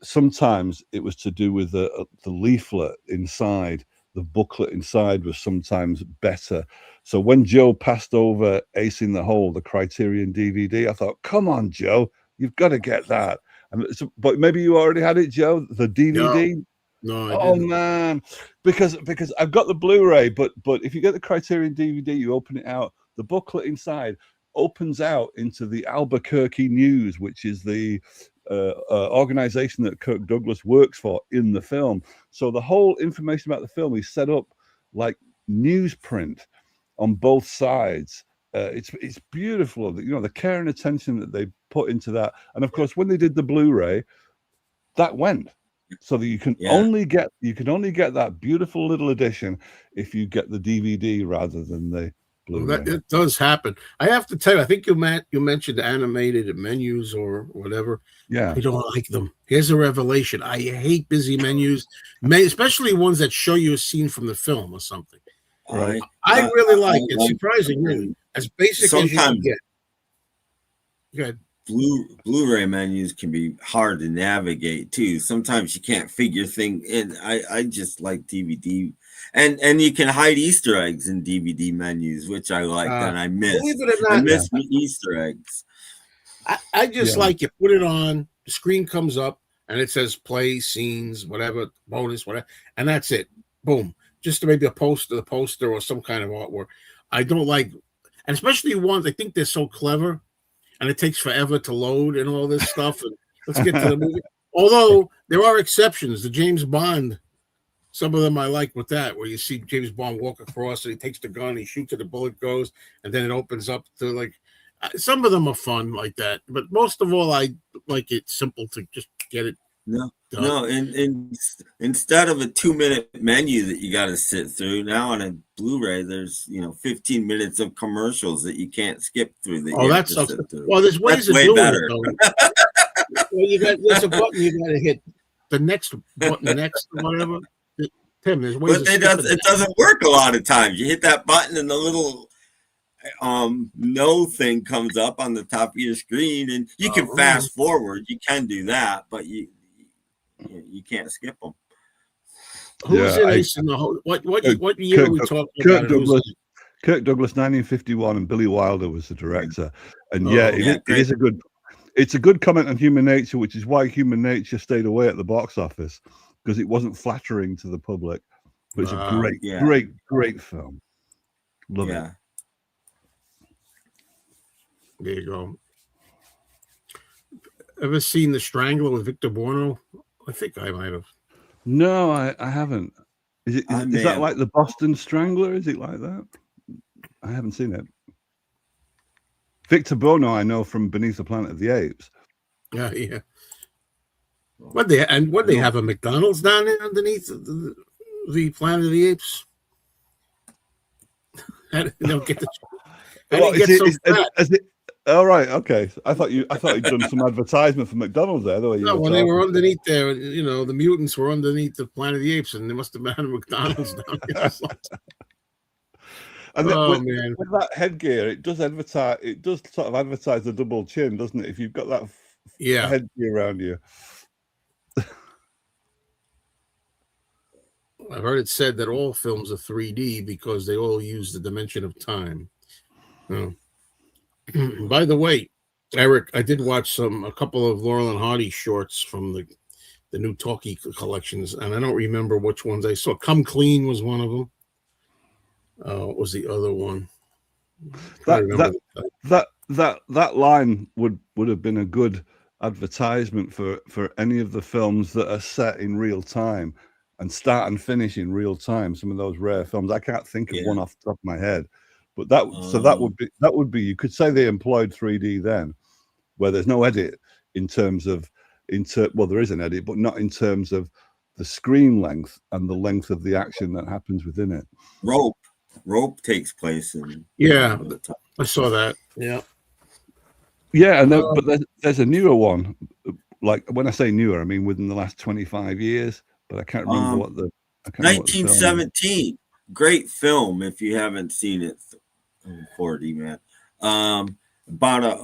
sometimes it was to do with the leaflet inside. The booklet inside was sometimes better. So when Joe passed over Ace in the Hole, the Criterion DVD, I thought, come on, Joe, you've got to get that. But maybe you already had it, Joe, the DVD? No, I didn't. Man, because I've got the Blu-ray, but if you get the Criterion DVD, you open it out, the booklet inside opens out into the Albuquerque News, which is the organization that Kirk Douglas works for in the film. So the whole information about the film is set up like newsprint on both sides. It's beautiful, the care and attention that they put into that. And of course, when they did the Blu-ray, that went. So that you can only get that beautiful little edition if you get the DVD rather than the Blu-ray. That does happen. I have to tell you, I think you mentioned animated menus or whatever. Yeah, I don't like them. Here's a revelation: I hate busy menus, especially ones that show you a scene from the film or something. Right. I really like it. Surprising, really, as basic as you can get. Good. Blu-ray menus can be hard to navigate too. Sometimes you can't figure things in. I just like DVD, and you can hide Easter eggs in DVD menus, which I like, and I miss. Believe it or not, I miss Easter eggs. I just like you put it on, the screen comes up, and it says play, scenes, whatever, bonus, whatever, and that's it. Boom. Just maybe the poster or some kind of artwork. I don't like, and especially ones I think they're so clever. And it takes forever to load and all this stuff. And let's get to the movie. Although there are exceptions. The James Bond, some of them I like with that, where you see James Bond walk across and he takes the gun, he shoots it, the bullet goes, and then it opens up to some of them are fun like that. But most of all, I like it simple to just get it No, and instead of a 2-minute menu that you got to sit through, now on a Blu-ray, there's 15 minutes of commercials that you can't skip through. That you have to sit through. Well, there's ways That's of way doing better. it, though. Well, there's a button you got to hit. The next button, next whatever. Tim, there's ways. But it doesn't work a lot of times. You hit that button and the little no thing comes up on the top of your screen, and you can fast forward. You can do that, but you can't skip them. Who's in Ace in the Hole? What year are we talking Kirk about? Douglas. Kirk Douglas, 1951, and Billy Wilder was the director. And it is a good. It's a good comment on human nature, which is why Human Nature stayed away at the box office, because it wasn't flattering to the public. But it's a great film. Love it. There you go. Ever seen The Strangler with Victor Buono? I think I might have. No, I haven't. Is that like the Boston Strangler? Is it like that? I haven't seen it. Victor Buono, I know from Beneath the Planet of the Apes. Yeah. What they have a McDonald's down there underneath the Planet of the Apes? They don't get the. All right, okay. I thought you'd done some advertisement for McDonald's there. When they were underneath there, the mutants were underneath the Planet of the Apes, and there must have been a McDonald's down there. And man, with that headgear, it does advertise. It does sort of advertise the double chin, doesn't it? If you've got that headgear around you. I've heard it said that all films are 3D because they all use the dimension of time. Oh. By the way, Eric, I did watch a couple of Laurel and Hardy shorts from the new Talkie collections, and I don't remember which ones I saw. Come Clean was one of them. What was the other one? That line would have been a good advertisement for any of the films that are set in real time and start and finish in real time. Some of those rare films, I can't think of one off the top of my head, but that would be you could say they employed 3D then, where there's no edit in terms of well, there is an edit, but not in terms of the screen length and the length of the action that happens within it. Rope takes place in I saw that. But there's a newer one. Like when I say newer, I mean within the last 25 years. But I can't remember what the 1917. Great film if you haven't seen it. 40 man. About a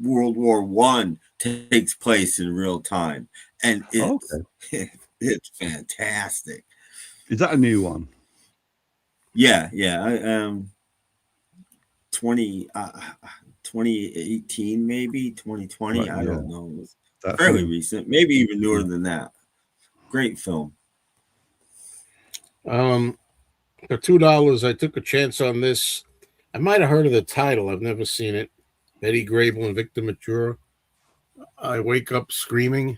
World War I takes place in real time, and it's fantastic. Is that a new one? Yeah. 2018 maybe 2020. Right, I don't know. It was fairly recent, maybe even newer than that. Great film. For $2, I took a chance on this. I might have heard of the title. I've never seen it. Betty Grable and Victor Mature. I Wake Up Screaming.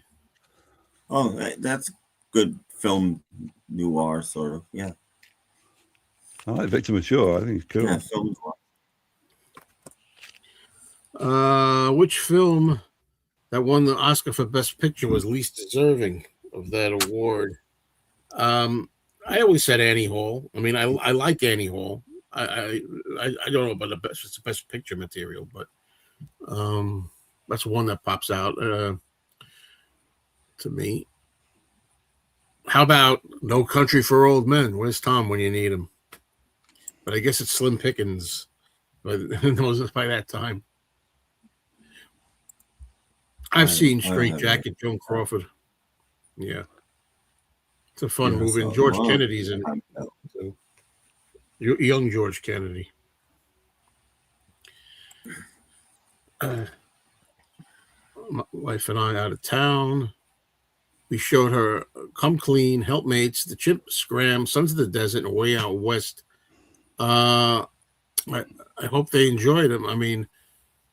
Oh, that's good film noir sort of. Yeah. I like Victor Mature. I think it's cool. Yeah, film noir. Which film that won the Oscar for Best Picture was least deserving of that award? I always said Annie Hall. I mean, I like Annie Hall. I don't know about it's the best picture material, but that's one that pops out to me. How about No Country for Old Men? Where's Tom when you need him? But I guess it's slim pickings. But who knows by that time? I've seen Straight Jacket, Joan Crawford. Yeah. It's a fun movie. And George Kennedy's in it. So, young George Kennedy. My wife and I out of town. We showed her Come Clean, Helpmates, The Chimp Scram, Sons of the Desert, and Way Out West. I hope they enjoyed them. I mean,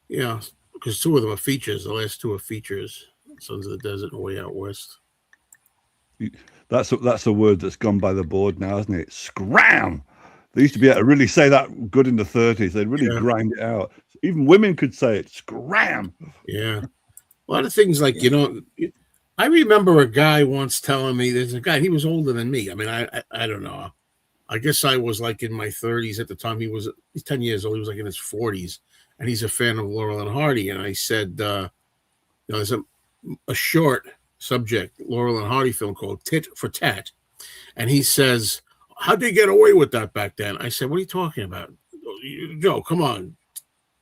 yeah, because two of them are features. The last two are features. Sons of the Desert and Way Out West. That's a word that's gone by the board now, isn't it? Scram. They used to be able to really say that good in the 30s. They'd really grind it out. Even women could say it. Scram. Yeah. A lot of things like, I remember a guy once telling me, there's a guy, he was older than me. I mean, I don't know. I guess I was like in my 30s at the time. He's 10 years old. He was like in his 40s, and he's a fan of Laurel and Hardy. And I said, there's a short subject Laurel and Hardy film called Tit for Tat. And he says, how'd they get away with that back then? I said, what are you talking about? Joe, come on,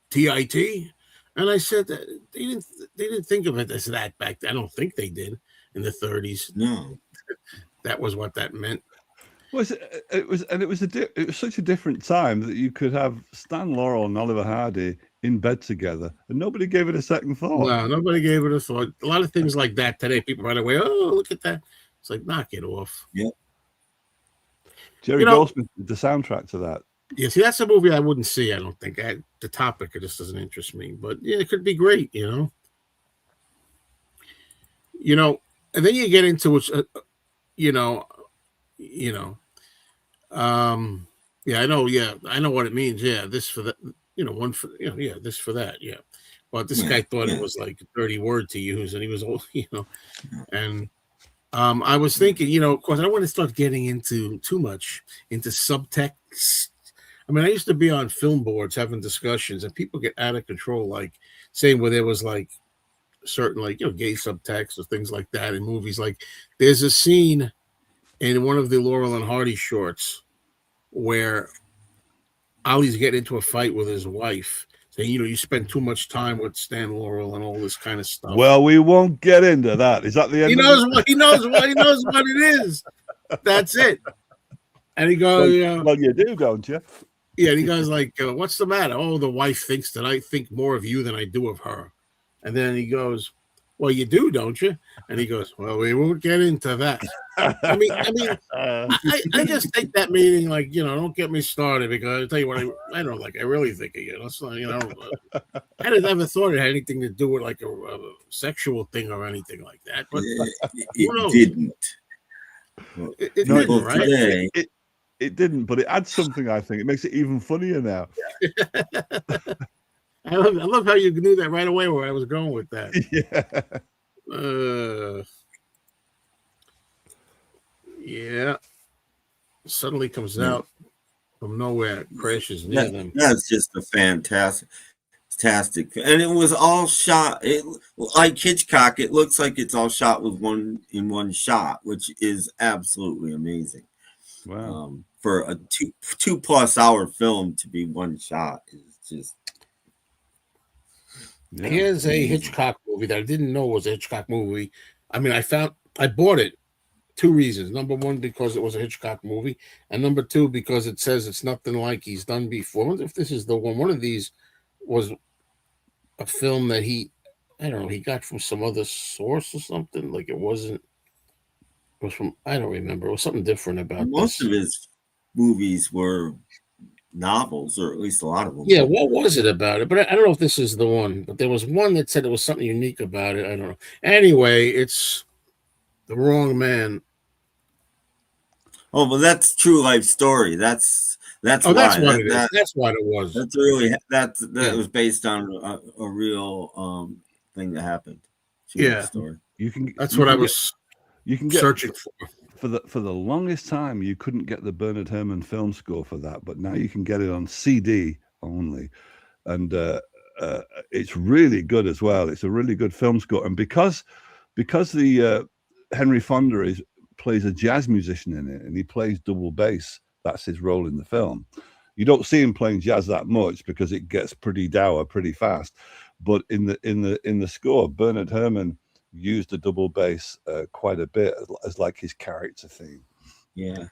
TIT? And I said that they didn't think of it as that back then. I don't think they did in the 30s. No. That was what that meant. It was such a different time that you could have Stan Laurel and Oliver Hardy in bed together, and nobody gave it a second thought. No, nobody gave it a thought. A lot of things like that today, people right away, oh, look at that. It's like, knock it off. Yeah. Jerry Goldsmith did the soundtrack to that. Yeah, see, that's a movie I wouldn't see, I don't think. The topic, it just doesn't interest me. But yeah, it could be great, You know, and then you get into it, yeah, I know what it means. Yeah, this for that, one for, this for that. Yeah. But this guy thought it was like a dirty word to use, and he was old, and I was thinking, of course, I don't want to start getting into too much into subtext. I mean, I used to be on film boards having discussions, and people get out of control, like saying where there was like certain, like, gay subtext or things like that in movies. Like, there's a scene in one of the Laurel and Hardy shorts where Ollie's getting into a fight with his wife, saying, you spend too much time with Stan Laurel and all this kind of stuff. Well, we won't get into that. Is that the end? He knows what it is. That's it. And he goes, well, you do, don't you? Yeah, and he goes like, what's the matter? Oh, the wife thinks that I think more of you than I do of her. And then he goes, well, you do, don't you? And he goes, well, we won't get into that. I mean, I just take that meaning like, don't get me started, because I'll tell you what, I don't like. I really think of you. That's not, I never thought it had anything to do with like a sexual thing or anything like that. But it didn't. It didn't, right? Today, it didn't, but it adds something. I think it makes it even funnier now. I love how you knew that right away where I was going with that. Yeah. Yeah. Suddenly comes out from nowhere, crashes near them. That's just a fantastic, and it was all shot. It like Hitchcock. It looks like it's all shot with one shot, which is absolutely amazing. Wow. For a 2+ hour film to be one shot is just. Yeah. Here's a Hitchcock movie that I didn't know was a Hitchcock movie. I mean, I bought it. 2 reasons. Number 1, because it was a Hitchcock movie, and number 2, because it says it's nothing like he's done before. I wonder if this is the one. One of these was a film that he got from some other source or something. Like it was from, I don't remember. It was something different about most of his movies were novels, or at least a lot of them. Yeah, what was it about it? But I don't know if this is the one. But there was one that said it was something unique about it. I don't know. Anyway, it's The Wrong Man. Oh, but that's True Life Story. That's what it is. That's what it was. That's really that was based on a real thing that happened. True Life Story. That's what I was. You can get searching for the longest time. You couldn't get the Bernard Herrmann film score for that, but now you can get it on CD only, and it's really good as well. It's a really good film score, and because the Henry Fonda plays a jazz musician in it, and he plays double bass. That's his role in the film. You don't see him playing jazz that much because it gets pretty dour pretty fast. But in the score, Bernard Herrmann used the double bass quite a bit as like his character theme. Yeah,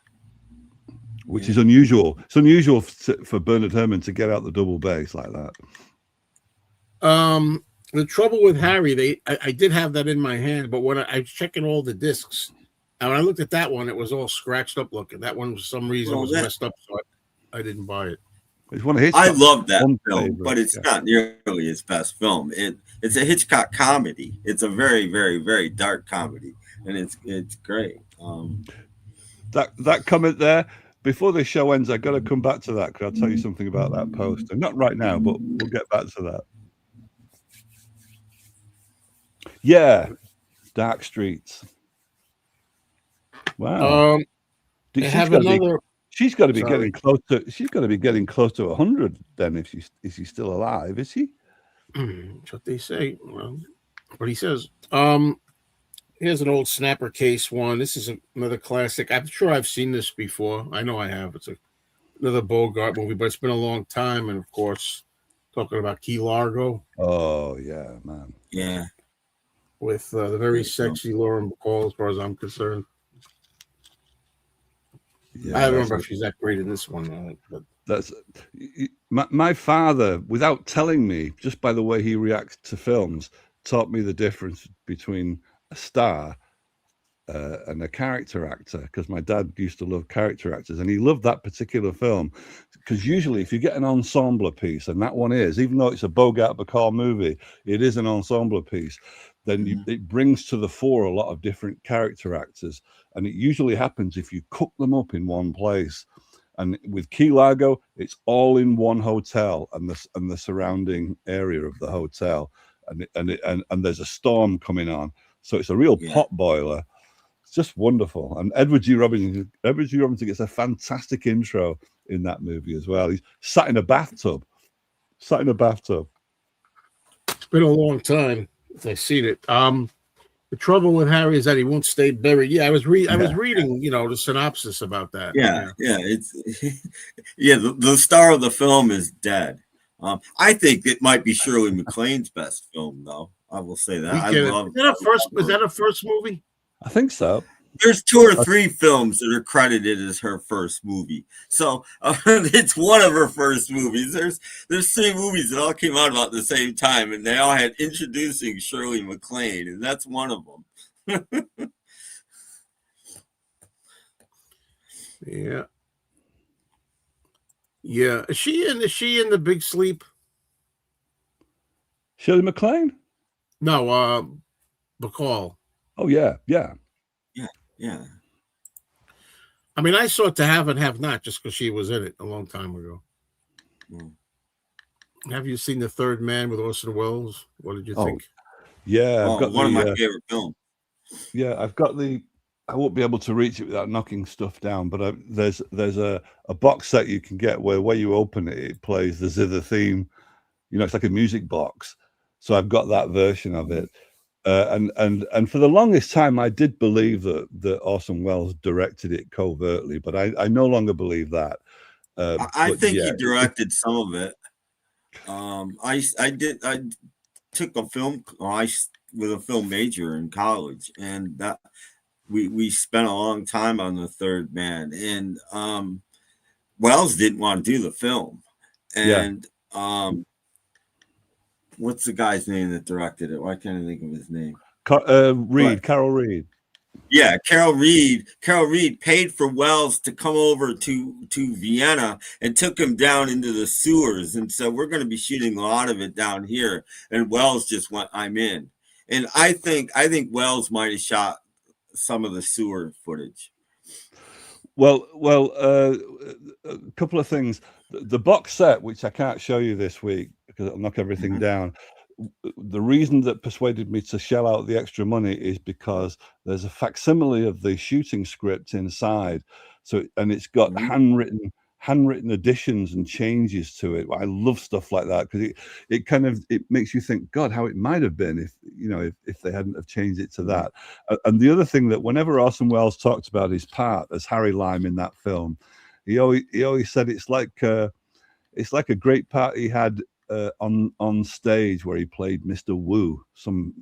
which is unusual. It's unusual for Bernard Herrmann to get out the double bass like that. The trouble with Harry, I did have that in my hand, but when I was checking all the discs, and when I looked at that one, it was all scratched up looking. That one, for some reason, was messed up, so I didn't buy it. It's one of I love that film, but it's not nearly his best film. It's a Hitchcock comedy. It's a very, very, very dark comedy, and it's great. That comment there, before the show ends, I got to come back to that because I'll tell you something about that poster. Not right now, but we'll get back to that. Yeah. Dark Streets. Wow. I have another. She's got to be Sorry. getting close to. She's got to be getting close to 100. Then, if she's still alive, is she? That's what they say. Well, what he says. Here's an old Snapper Case one. This is another classic. I'm sure I've seen this before. I know I have. It's another Bogart movie, but it's been a long time. And of course, talking about Key Largo. Oh yeah, man. Yeah. With the very sexy Lauren Bacall, as far as I'm concerned. Yeah, I don't remember if she's that great in this one. But that's my father, without telling me, just by the way he reacts to films, taught me the difference between a star and a character actor, because my dad used to love character actors, and he loved that particular film because usually if you get an ensemble piece, and that one is, even though it's a Bogart Bacall movie, it is an ensemble piece, then it brings to the fore a lot of different character actors, and it usually happens if you cook them up in one place. And with Key Largo, it's all in one hotel and the surrounding area of the hotel, and there's a storm coming on, so it's a real pot boiler. It's just wonderful. And Edward G. Robinson gets a fantastic intro in that movie as well. He's sat in a bathtub. It's been a long time since I've seen it. The trouble with Harry is that he won't stay buried. Yeah, I was reading, the synopsis about that. Yeah. It's the star of the film is dead. I think it might be Shirley MacLaine's best film, though. I will say that. Is that a first movie? I think so. There's 2 or 3 films that are credited as her first movie, so it's one of her first movies. There's 3 movies that all came out about the same time, and they all had introducing Shirley MacLaine, and that's one of them. Yeah. Is she in The Big Sleep? Shirley MacLaine? No, Bacall. Oh yeah. I mean, I saw To Have and Have Not just because she was in it a long time ago. Have you seen The Third Man with Orson Welles? What did you think? Yeah, I've got one of my favorite films. Yeah, I've got I won't be able to reach it without knocking stuff down, but there's a box set you can get where you open it, it plays the Zither theme. It's like a music box. So I've got that version of it. And for the longest time, I did believe that Orson Welles directed it covertly, but I no longer believe that. I think he directed some of it. I took a film with a film major in college, and that we spent a long time on The Third Man, and Welles didn't want to do the film, and what's the guy's name that directed it? Why can't I think of his name? Carol Reed. Yeah, Carol Reed. Carol Reed paid for Welles to come over to Vienna and took him down into the sewers and said, "We're going to be shooting a lot of it down here." And Welles just went, "I'm in." And I think Welles might have shot some of the sewer footage. Well, a couple of things. The box set, which I can't show you this week because it'll knock everything down. The reason that persuaded me to shell out the extra money is because there's a facsimile of the shooting script inside. And it's got handwritten additions and changes to it. I love stuff like that because it makes you think, God, how it might have been if they hadn't have changed it to that. And the other thing that whenever Orson Welles talked about his part as Harry Lime in that film, he always said it's like a great part he had on stage where he played Mr. Wu, some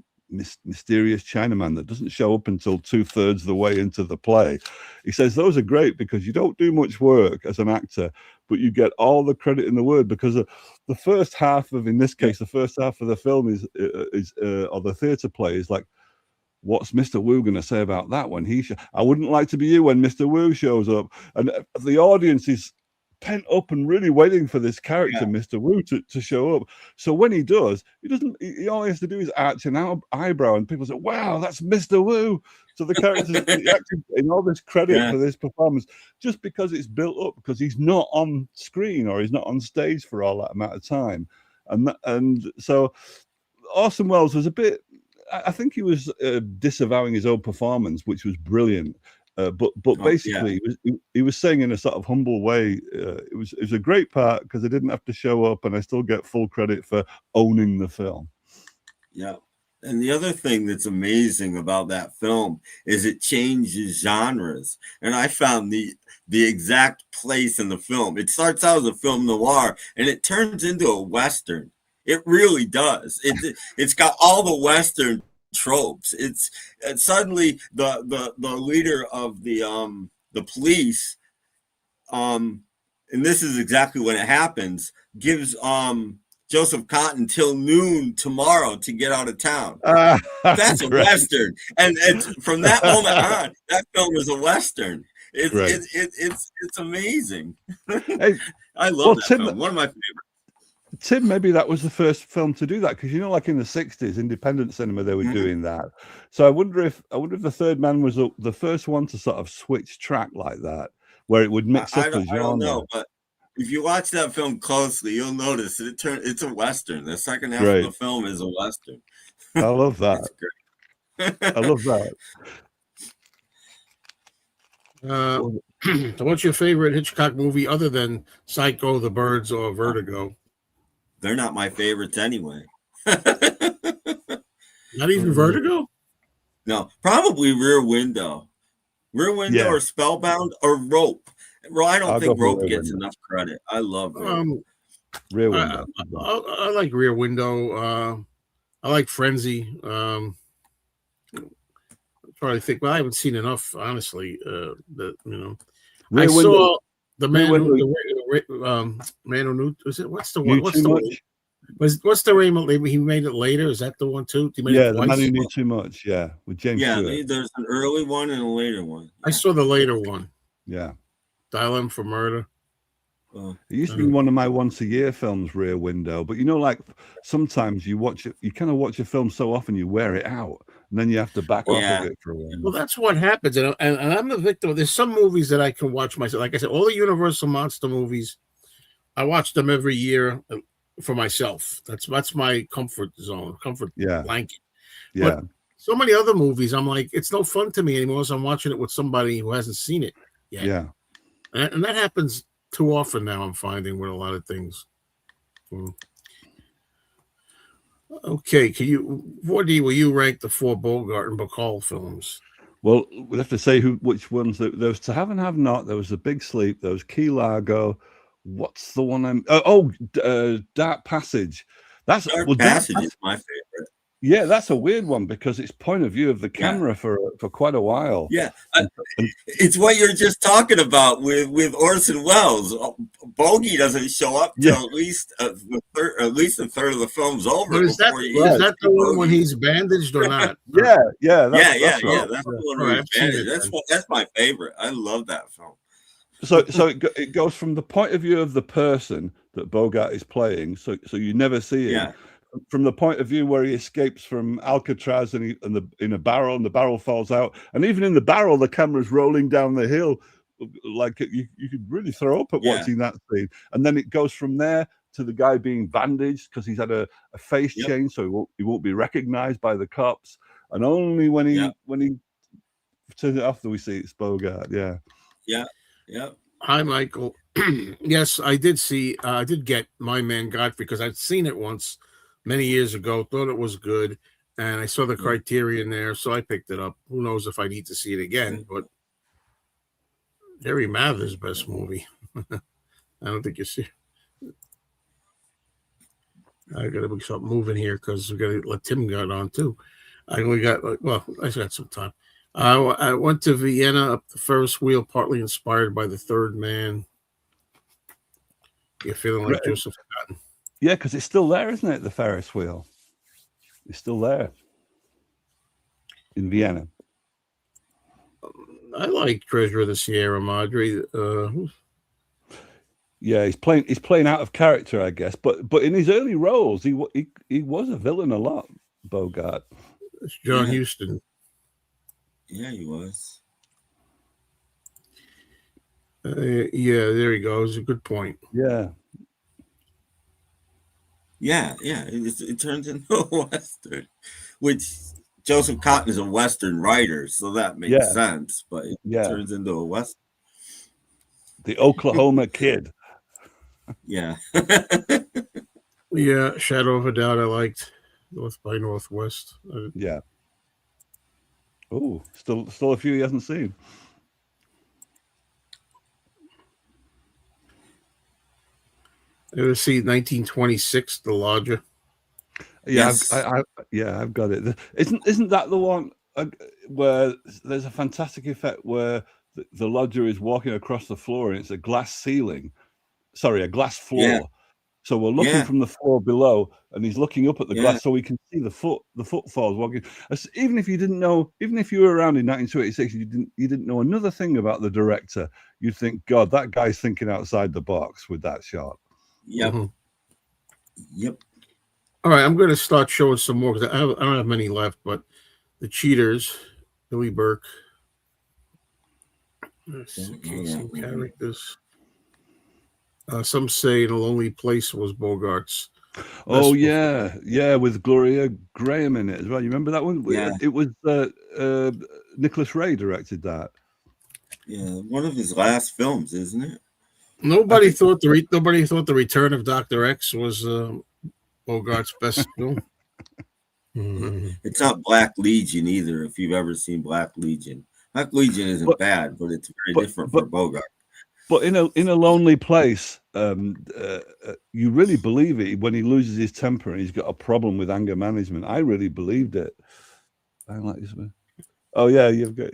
mysterious Chinaman that doesn't show up until 2/3 of the way into the play. He says those are great because you don't do much work as an actor, but you get all the credit in the world because the first half of, in this case, the first half of the film is or the theatre play is like, what's Mr. Wu going to say about that when I wouldn't like to be you when Mr. Wu shows up, and the audience is pent up and really waiting for this character, Mr. Wu, to show up. So when he does, he all he has to do is arch an eyebrow, and people say, "Wow, that's Mr. Wu." So the character's actually getting all this credit for this performance just because it's built up, because he's not on screen or he's not on stage for all that amount of time, and so Orson Welles was a bit. I think he was disavowing his own performance, which was brilliant. But basically, he was saying in a sort of humble way, it was a great part because I didn't have to show up, and I still get full credit for owning the film. Yeah. And the other thing that's amazing about that film is it changes genres. And I found the exact place in the film. It starts out as a film noir and it turns into a Western. It really does. It's got all the Western tropes. It's suddenly the leader of the police, and this is exactly when it happens, gives Joseph Cotton till noon tomorrow to get out of town. That's a Western, and from that moment on, that film is a Western. It's amazing. Hey, I love that film. One of my favorites. Tim, maybe that was the first film to do that, because like in the 60s, independent cinema, they were doing that. So I wonder if the Third Man was the first one to sort of switch track like that, where it would mix up the genre. I don't know, but if you watch that film closely, you'll notice it's a Western. The second half of the film is a Western. I love that. I love that. So what's your favorite Hitchcock movie other than Psycho, The Birds, or Vertigo? They're not my favorites anyway. Not even Vertigo? No, probably Rear Window. Rear Window or Spellbound or Rope. I don't think Rope gets enough credit. I love Rope. Rear Window. I like Rear Window. I like Frenzy. I'm trying to think. Well, I haven't seen enough, honestly. I saw the man who knew. Was it? What's the one? What's the one? What's the name? He made it later. Is that the one too? He made it The Man Who Knew Too Much. Yeah, with James. Yeah, Stewart. There's an early one and a later one. I saw the later one. Yeah. Dial M for Murder. It used to be one of my once a year films, Rear Window. But like sometimes you watch it, you kind of watch a film so often you wear it out, and then you have to back off of it for a while. Well, that's what happens, and I'm the victim. There's some movies that I can watch myself. Like I said, all the Universal monster movies, I watch them every year for myself. That's my comfort zone, blanket. Yeah. But so many other movies, I'm like, it's no fun to me anymore. So I'm watching it with somebody who hasn't seen it yet. Yeah. And that happens too often now, I'm finding, with a lot of things. Okay, will you rank the 4 Bogart and Bacall films? Well, we'll have to say which ones. There was To Have and Have Not, there was The Big Sleep, there was Key Largo. What's the one? Dark Passage. Dark Passage is my favorite. Yeah, that's a weird one because it's point of view of the camera for quite a while. Yeah, it's what you're just talking about with Orson Welles. Bogey doesn't show up till at least a third of the film's over. But is that the one when he's bandaged or not? Yeah. That's the one where he's bandaged. That's my favorite. I love that film. So it goes from the point of view of the person that Bogart is playing. So you never see him. Yeah. From the point of view where he escapes from Alcatraz in a barrel, and the barrel falls out, and even in the barrel, the camera's rolling down the hill, like you could really throw up at watching that scene. And then it goes from there to the guy being bandaged because he's had a face change, so he won't be recognized by the cops. And only when he turns it off do we see it's Bogart. Yeah. Hi, Michael. Yes, I did get My Man Godfrey because I'd seen it once many years ago, thought it was good, and I saw the Criterion there, so I picked it up. Who knows if I need to see it again, but Harry Mather's best movie. I don't think you see. I got to start moving here because we got to let Tim get on too. I got some time. I went to Vienna up the Ferris wheel, partly inspired by The Third Man. You're feeling like Joseph Cotton. Yeah, because it's still there, isn't it? The Ferris wheel. It's still there in Vienna. I like Treasure of the Sierra Madre. Yeah, he's playing out of character, I guess. But in his early roles, he was a villain a lot. Bogart. It's John Huston. Yeah, he was. There he goes. A good point. Yeah. Yeah. It turns into a Western, which Joseph Cotton is a Western writer, so that makes Yeah. sense. But it Yeah. turns into a Western. The Oklahoma Kid. Yeah. Yeah, Shadow of a Doubt. I liked North by Northwest. Yeah. Oh, still a few he hasn't seen. I ever see 1926, The Lodger? Yeah, Yes. I've got it. Isn't that the one where there's a fantastic effect where the lodger is walking across the floor and it's a glass ceiling? Sorry, a glass floor. Yeah. So we're looking Yeah. from the floor below, and he's looking up at the Yeah. glass, so we can see the footfalls walking. Even if you didn't know, even if you were around in 1926, you didn't know another thing about the director, you'd think, God, that guy's thinking outside the box with that shot. Yep. Mhm. Yep. All right, I'm going to start showing some more because I don't have many left. But The Cheaters, Billy Burke. Let's see, some characters. Some say In a Lonely Place was Bogart's. Oh Best yeah, with Gloria Graham in it as well. You remember that one? Yeah. It was Nicholas Ray directed that. Yeah. One of his last films, isn't it? Nobody thought the Return of Dr. X was Bogart's best film. It's not Black Legion either. If you've ever seen Black Legion, Black Legion isn't bad, but it's very different for Bogart. But in a lonely place, you really believe it when he loses his temper and he's got a problem with anger management. I really believed it. I like this one. Oh yeah, you've got.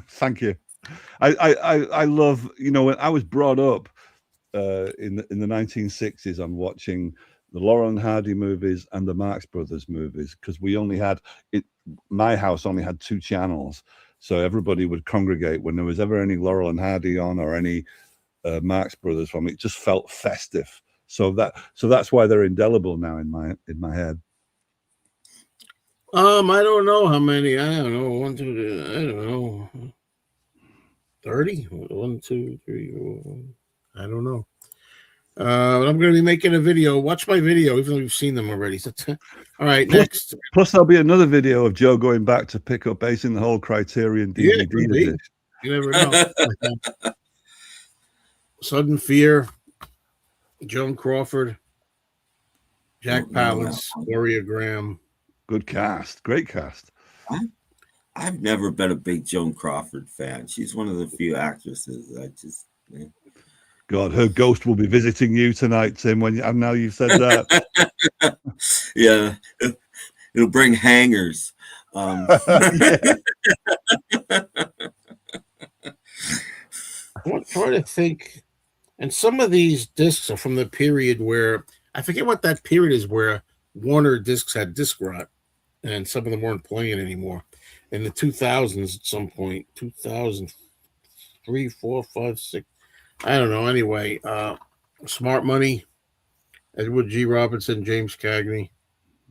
Thank you. I love, when I was brought up in the 1960s on watching the Laurel and Hardy movies and the Marx Brothers movies, because we only had my house only had 2 channels, so everybody would congregate when there was ever any Laurel and Hardy on or any Marx Brothers from. It just felt festive. So that's why they're indelible now in my head. I don't know how many. I don't know. 1, 2, I don't know. 30? 1, 2, 3, 4. I don't know. But I'm going to be making a video. Watch my video, even though you've seen them already. So all right, next. Plus, there'll be another video of Joe going back to pick up Ace in the Hole Criterion DVD edition. You never know. Sudden Fear, Joan Crawford, Jack Palance, Gloria Graham. Good cast. Great cast. I've never been a big Joan Crawford fan. She's one of the few actresses I just... Yeah. God, her ghost will be visiting you tonight, Tim, and now you've said that. Yeah. It'll bring hangers. I'm trying to think. And some of these discs are from the period where, I forget what that period is, where Warner Discs had disc rot, and some of them weren't playing anymore. In the 2000s at some point, 2003, 4, 5, 6, I don't know. Anyway, Smart Money, Edward G. Robinson, James Cagney.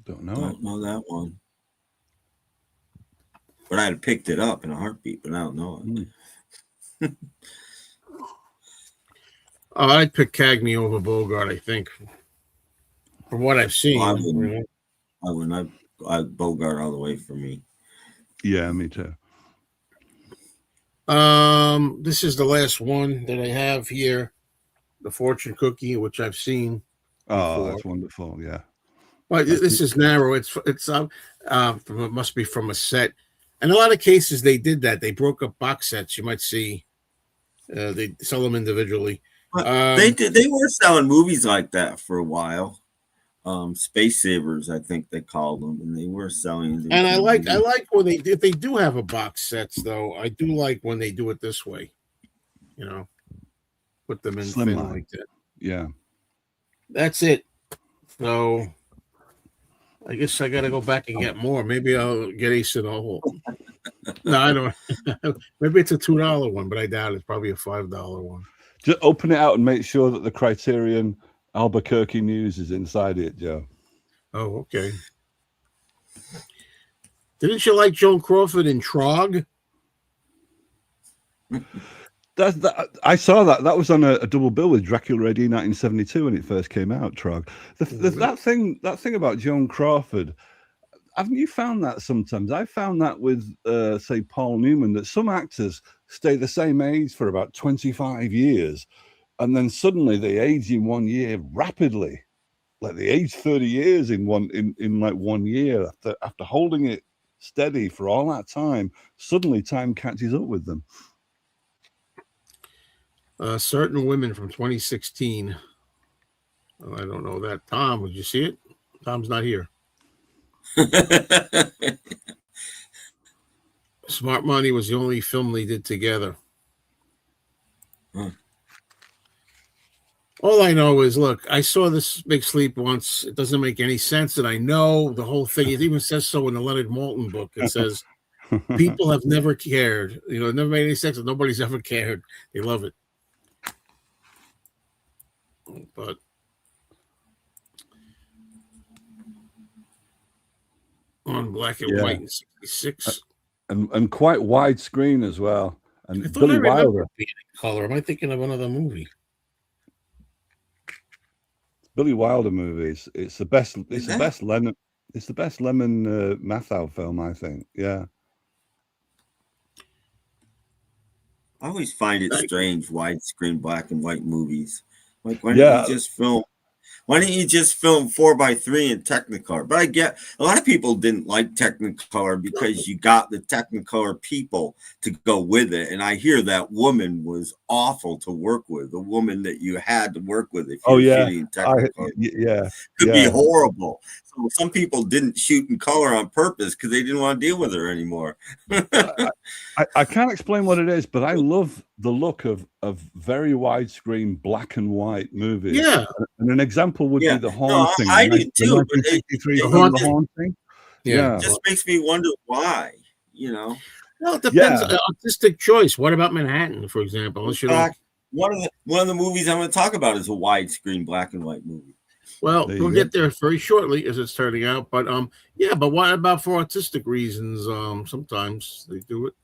Don't know that one. But I'd have picked it up in a heartbeat, but I don't know it. I'd pick Cagney over Bogart, I think. From what I've seen. I wouldn't. I'd Bogart all the way for me. Yeah, me too. This is the last one that I have here, The Fortune Cookie, which I've seen. Oh, before. That's wonderful. Yeah. Well, this is narrow. It must be from a set. In a lot of cases, they did that. They broke up box sets. You might see they sell them individually. They were selling movies like that for a while. Space Savers, I think they called them, and they were selling. And I like when if they do have a box sets, though. I do like when they do it this way. Put them in thin like that. Yeah. That's it. So I guess I got to go back and get more. Maybe I'll get Ace in the Hole. No, I don't. Maybe it's a $2 one, but I doubt it's probably a $5 one. Just open it out and make sure that the Criterion Albuquerque News is inside it, Joe. Oh, okay. Didn't you like Joan Crawford in Trog? I saw that. That was on a double bill with Dracula AD 1972 when it first came out. Trog. That thing about Joan Crawford. haven't you found that sometimes? I found that with, say, Paul Newman, that some actors stay the same age for about 25 years, and then suddenly they age in 1 year rapidly. Like they age 30 years in like 1 year after holding it steady for all that time. Suddenly time catches up with them. Certain Women from 2016. Oh, I don't know that. Tom, would you see it? Tom's not here. Smart Money was the only film they did together. All I know is, look, I saw this Big Sleep once. It doesn't make any sense, and I know the whole thing. It even says so in the Leonard Maltin book. It says people have never cared. You know, it never made any sense, and nobody's ever cared. They love it. But on black and white in '66. And quite widescreen as well. And I thought Billy I remember Wilder. it being in color. Am I thinking of another movie? Billy Wilder movies. It's the best. It's the best Lemon. It's the best Lemon Mathau film, I think. Yeah. I always find it strange, widescreen black and white movies. Like, why don't you just film? Why don't you just film 4:3 in Technicolor? But I get a lot of people didn't like Technicolor because you got the Technicolor people to go with it. And I hear that woman was awful to work with, the woman that you had to work with if you were shooting Technicolor. Could be horrible. So some people didn't shoot in color on purpose because they didn't want to deal with her anymore. I can't explain what it is, but I love the look of very widescreen black and white movies. Yeah. And an example would be The Haunting. I do too. But The Haunting. It just makes me wonder why, you know. Well, it depends. Artistic choice. What about Manhattan, for example? One of the movies I'm going to talk about is a widescreen black and white movie. Well, we'll get there very shortly, as it's turning out. But but what about for artistic reasons? Sometimes they do it.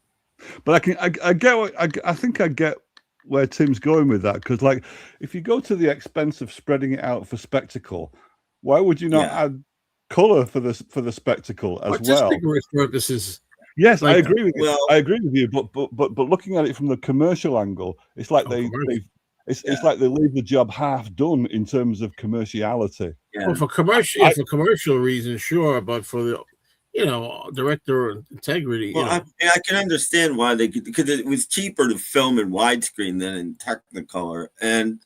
But I think I get where Tim's going with that, because, like, if you go to the expense of spreading it out for spectacle, why would you not add color for the spectacle as artistic well? Purposes. Yes, I agree with you. I agree with you. But looking at it from the commercial angle, it's like it's like they leave the job half done in terms of commerciality. Yeah. Well, for commercial reasons, sure, but for the director integrity. Well, I can understand why because it was cheaper to film in widescreen than in Technicolor, and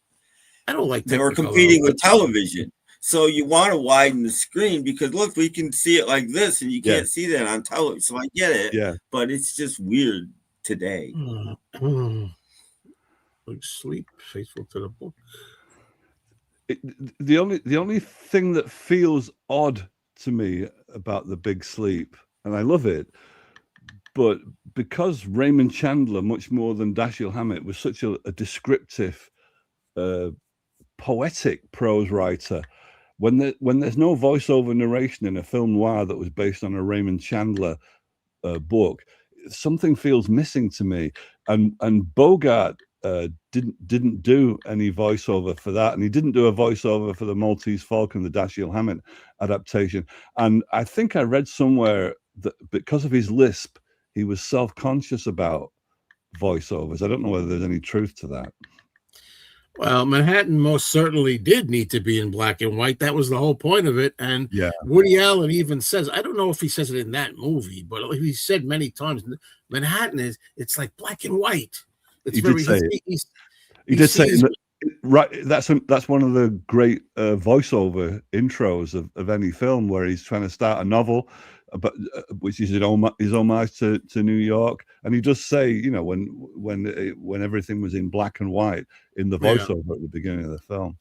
I don't like. They were competing with television, so you want to widen the screen because look, we can see it like this, and you can't see that on television. So I get it, but it's just weird today. Like Sleep, faithful to the book. The only thing that feels odd to me about The Big Sleep, and I love it, but because Raymond Chandler, much more than Dashiell Hammett, was such a descriptive, poetic prose writer, when there's no voiceover narration in a film noir that was based on a Raymond Chandler book, something feels missing to me. And Bogart didn't do any voiceover for that, and he didn't do a voiceover for the Maltese Falcon, the Dashiell Hammett adaptation. And I think I read somewhere that because of his lisp, he was self-conscious about voiceovers. I don't know whether there's any truth to that. Well, Manhattan most certainly did need to be in black and white. That was the whole point of it. And Woody Allen even says, I don't know if he says it in that movie, but he said many times, Manhattan it's like black and white. It's he did say right. That's one of the great voiceover intros of any film, where he's trying to start a novel, but which is his homage to New York, and he does say, when everything was in black and white in the voiceover at the beginning of the film.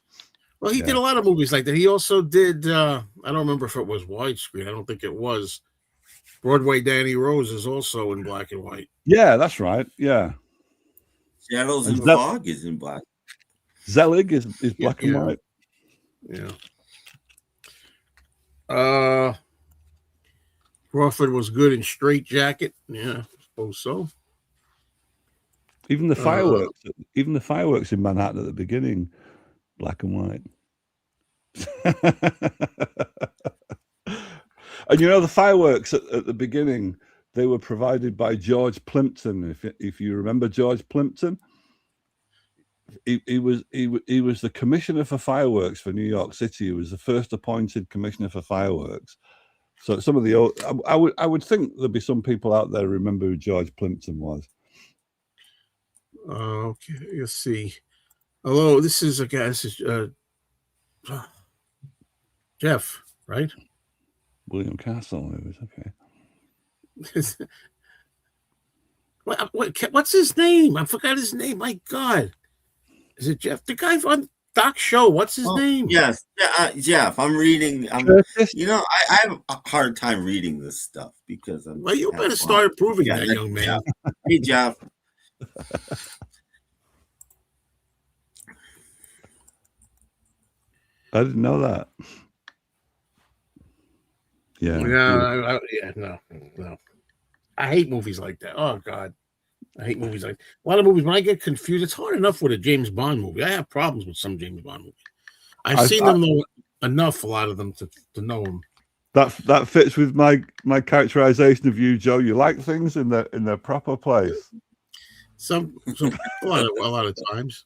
Well, he did a lot of movies like that. He also did. I don't remember if it was widescreen. I don't think it was. Broadway Danny Rose is also in black and white. Yeah, that's right. Yeah. Shadows and Fog is in black. Zelig is black and white. Yeah. Crawford was good in Straight Jacket. Yeah, I suppose so. Even the fireworks in Manhattan at the beginning, black and white. And you know the fireworks at the beginning, they were provided by George Plimpton. If you remember George Plimpton, he was the commissioner for fireworks for New York City. He was the first appointed commissioner for fireworks. So some of the old, I would think there'd be some people out there who remember who George Plimpton was. Okay, let's see. Hello, this is a guy. This is Jeff, right? William Castle. It was okay. What's his name? I forgot his name. My God, is it Jeff? The guy on Doc's show. What's his name? Yes, Jeff. I'm reading. You know, I have a hard time reading this stuff because I'm. Well, you better start approving that, young man. Hey, Jeff. I didn't know that. Yeah. No. I hate movies like that. Oh God, I hate movies like a lot of movies. When I get confused, it's hard enough with a James Bond movie. I have problems with some James Bond movies. I've seen them enough, a lot of them, to know them. That fits with my characterization of you, Joe. You like things in their proper place. A lot of times,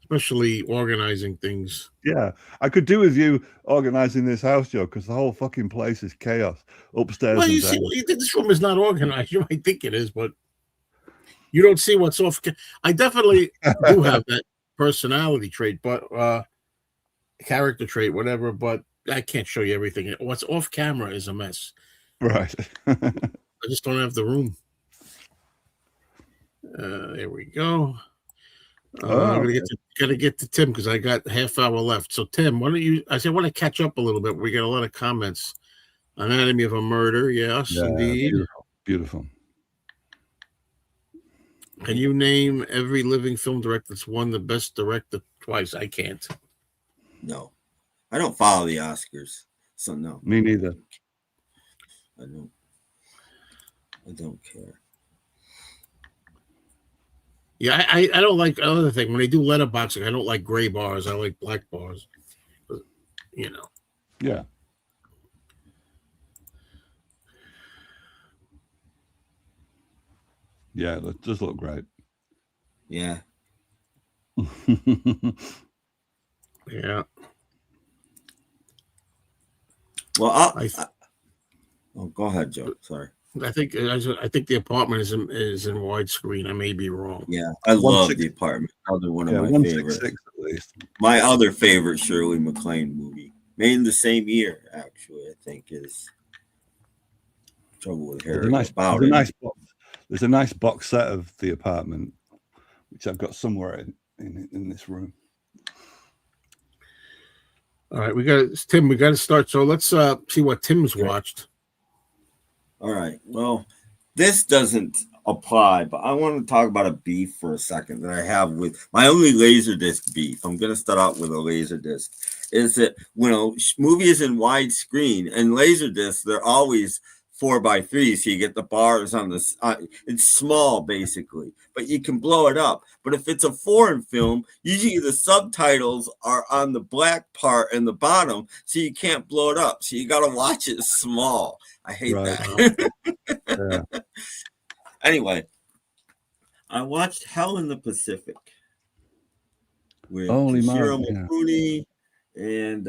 especially organizing things. Yeah, I could do with you organizing this house, Joe, because the whole fucking place is chaos upstairs. Well, you see, this room is not organized. You might think it is, but you don't see what's off. I definitely do have that personality trait, but character trait, whatever. But I can't show you everything. What's off camera is a mess. Right. I just don't have the room. There we go. I'm gonna get to Tim because I got half hour left. So Tim, why don't you? I want to catch up a little bit. We got a lot of comments. Anatomy of a Murder, yes, indeed. Beautiful. Can you name every living film director that's won the best director twice? I can't. No, I don't follow the Oscars, so no. Me neither. I don't care. Yeah, I don't like another thing. When they do letterboxing, I don't like gray bars. I like black bars. You know. Yeah. Yeah, that does look great. Yeah. Yeah. Well, go ahead, Joe. Sorry. I think The Apartment is in widescreen. I may be wrong. Yeah, I love The Apartment. Another one of my favorites. At least. My other favorite Shirley MacLaine movie, made in the same year, actually, I think, is Trouble with Harry. There's a nice box set of The Apartment, which I've got somewhere in this room. All right, we got to start. So let's see what Tim's watched. All right. Well, this doesn't apply, but I want to talk about a beef for a second that I have with my only Laserdisc beef. I'm going to start out with a Laserdisc. Is that when a movie is in widescreen and Laserdisc, they're always 4x3, so you get the bars on this. It's small, basically, but you can blow it up. But if it's a foreign film, usually the subtitles are on the black part in the bottom, so you can't blow it up. So you got to watch it small. I hate that. Yeah. Anyway, I watched Hell in the Pacific with Shiro Mifune and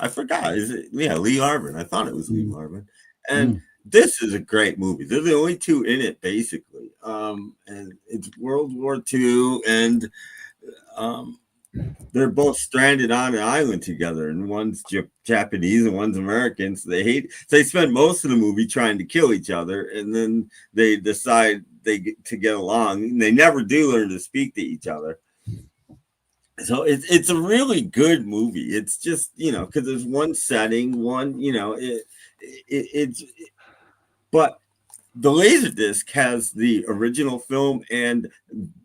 I forgot. Is it? Yeah, Lee Marvin. I thought it was Lee Marvin. And this is a great movie. They're the only two in it, basically. And it's World War II, and they're both stranded on an island together, and one's Japanese and one's American. So they spend most of the movie trying to kill each other, and then they decide they get to get along. And they never do learn to speak to each other. So it's a really good movie. It's just, because there's one setting, but the Laserdisc has the original film, and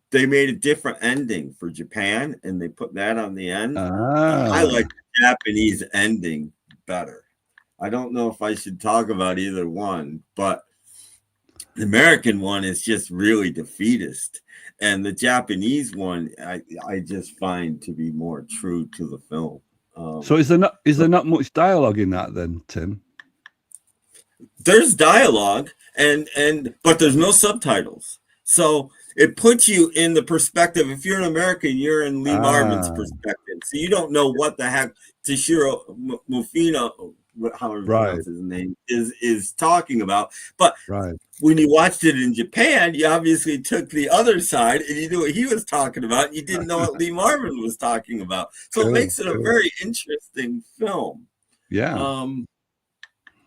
they made a different ending for Japan, and they put that on the end. I like the Japanese ending better. I don't know if I should talk about either one, but the American one is just really defeatist. And the Japanese one, I just find to be more true to the film. So is there not much dialogue in that then, Tim? There's dialogue but there's no subtitles. So it puts you in the perspective. If you're an American, you're in Lee Marvin's perspective. So you don't know what the heck Toshiro Mufino, however you pronounce his name, is talking about. But when you watched it in Japan, you obviously took the other side and you knew what he was talking about. And you didn't know what Lee Marvin was talking about. So it makes it a very interesting film. Yeah.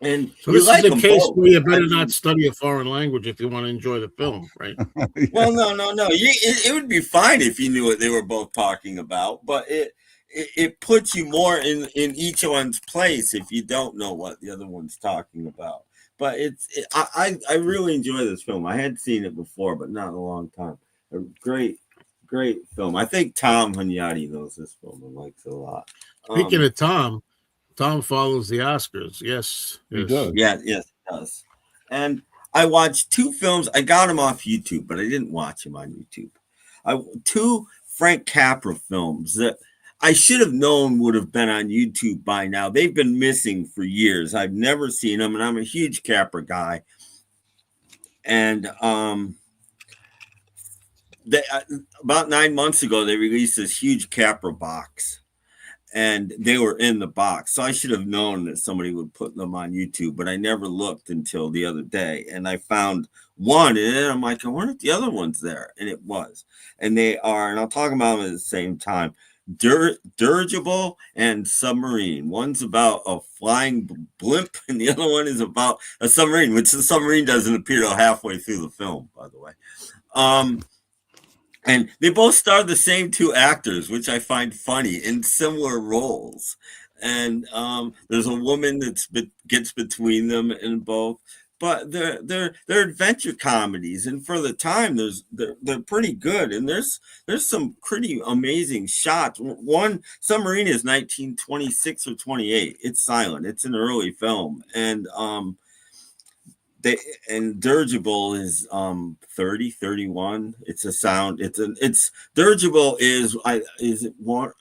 And so this is a case where you better not study a foreign language if you want to enjoy the film, right? Yeah. Well, no. It would be fine if you knew what they were both talking about, but it puts you more in each one's place if you don't know what the other one's talking about. But I really enjoy this film. I had seen it before, but not in a long time. A great film. I think Tom Hunyadi knows this film and likes it a lot. Speaking of Tom follows the Oscars. Yes. He does. Yes, he does. And I watched 2 films. I got them off YouTube, but I didn't watch them on YouTube. 2 Frank Capra films that I should have known would have been on YouTube by now. They've been missing for years. I've never seen them, and I'm a huge Capra guy. And about 9 months ago, they released this huge Capra box. And they were in the box. So I should have known that somebody would put them on YouTube, but I never looked until the other day. And I found one, and then I'm like, I wonder if the other one's there. And it was. And they are, and I'll talk about them at the same time, Dirigible and Submarine. One's about a flying blimp, and the other one is about a submarine, which the submarine doesn't appear till halfway through the film, by the way. And they both star the same 2 actors, which I find funny, in similar roles. And there's a woman that gets between them in both. But they're adventure comedies, and for the time, they're pretty good. And there's some pretty amazing shots. One, Submarine is 1926 or 28. It's silent. It's an early film, and Dirigible is 30, 31. It's a sound. It's Dirigible is it one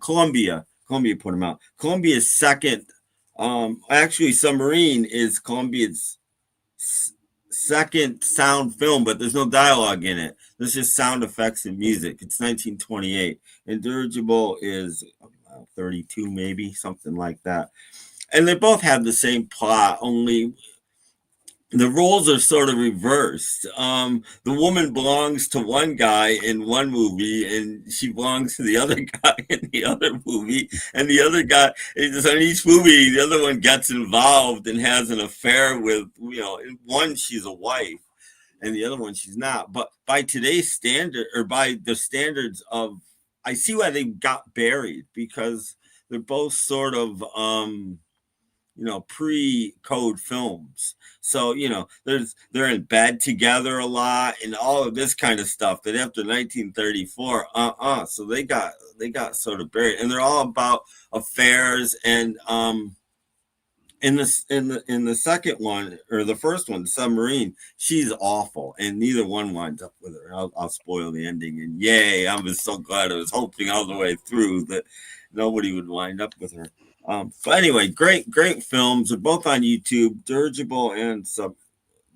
Columbia put them out. Columbia's second. Actually, Submarine is Columbia's second sound film, but there's no dialogue in it. There's just sound effects and music. It's 1928, and Dirigible is 32, maybe something like that. And they both have the same plot, only the roles are sort of reversed. The woman belongs to one guy in one movie, and she belongs to the other guy in the other movie. And the other guy, in each movie, the other one gets involved and has an affair with, in one she's a wife, and the other one she's not. But by today's standard, or by the standards of, I see why they got buried, because they're both sort of pre-code films. So, they're in bed together a lot and all of this kind of stuff that after 1934, so they got sort of buried, and they're all about affairs. And in the second one, or the first one, Submarine, she's awful, and neither one winds up with her. I'll spoil the ending, and yay, I was so glad. I was hoping all the way through that nobody would wind up with her. But anyway, great films. They're both on YouTube, Dirigible and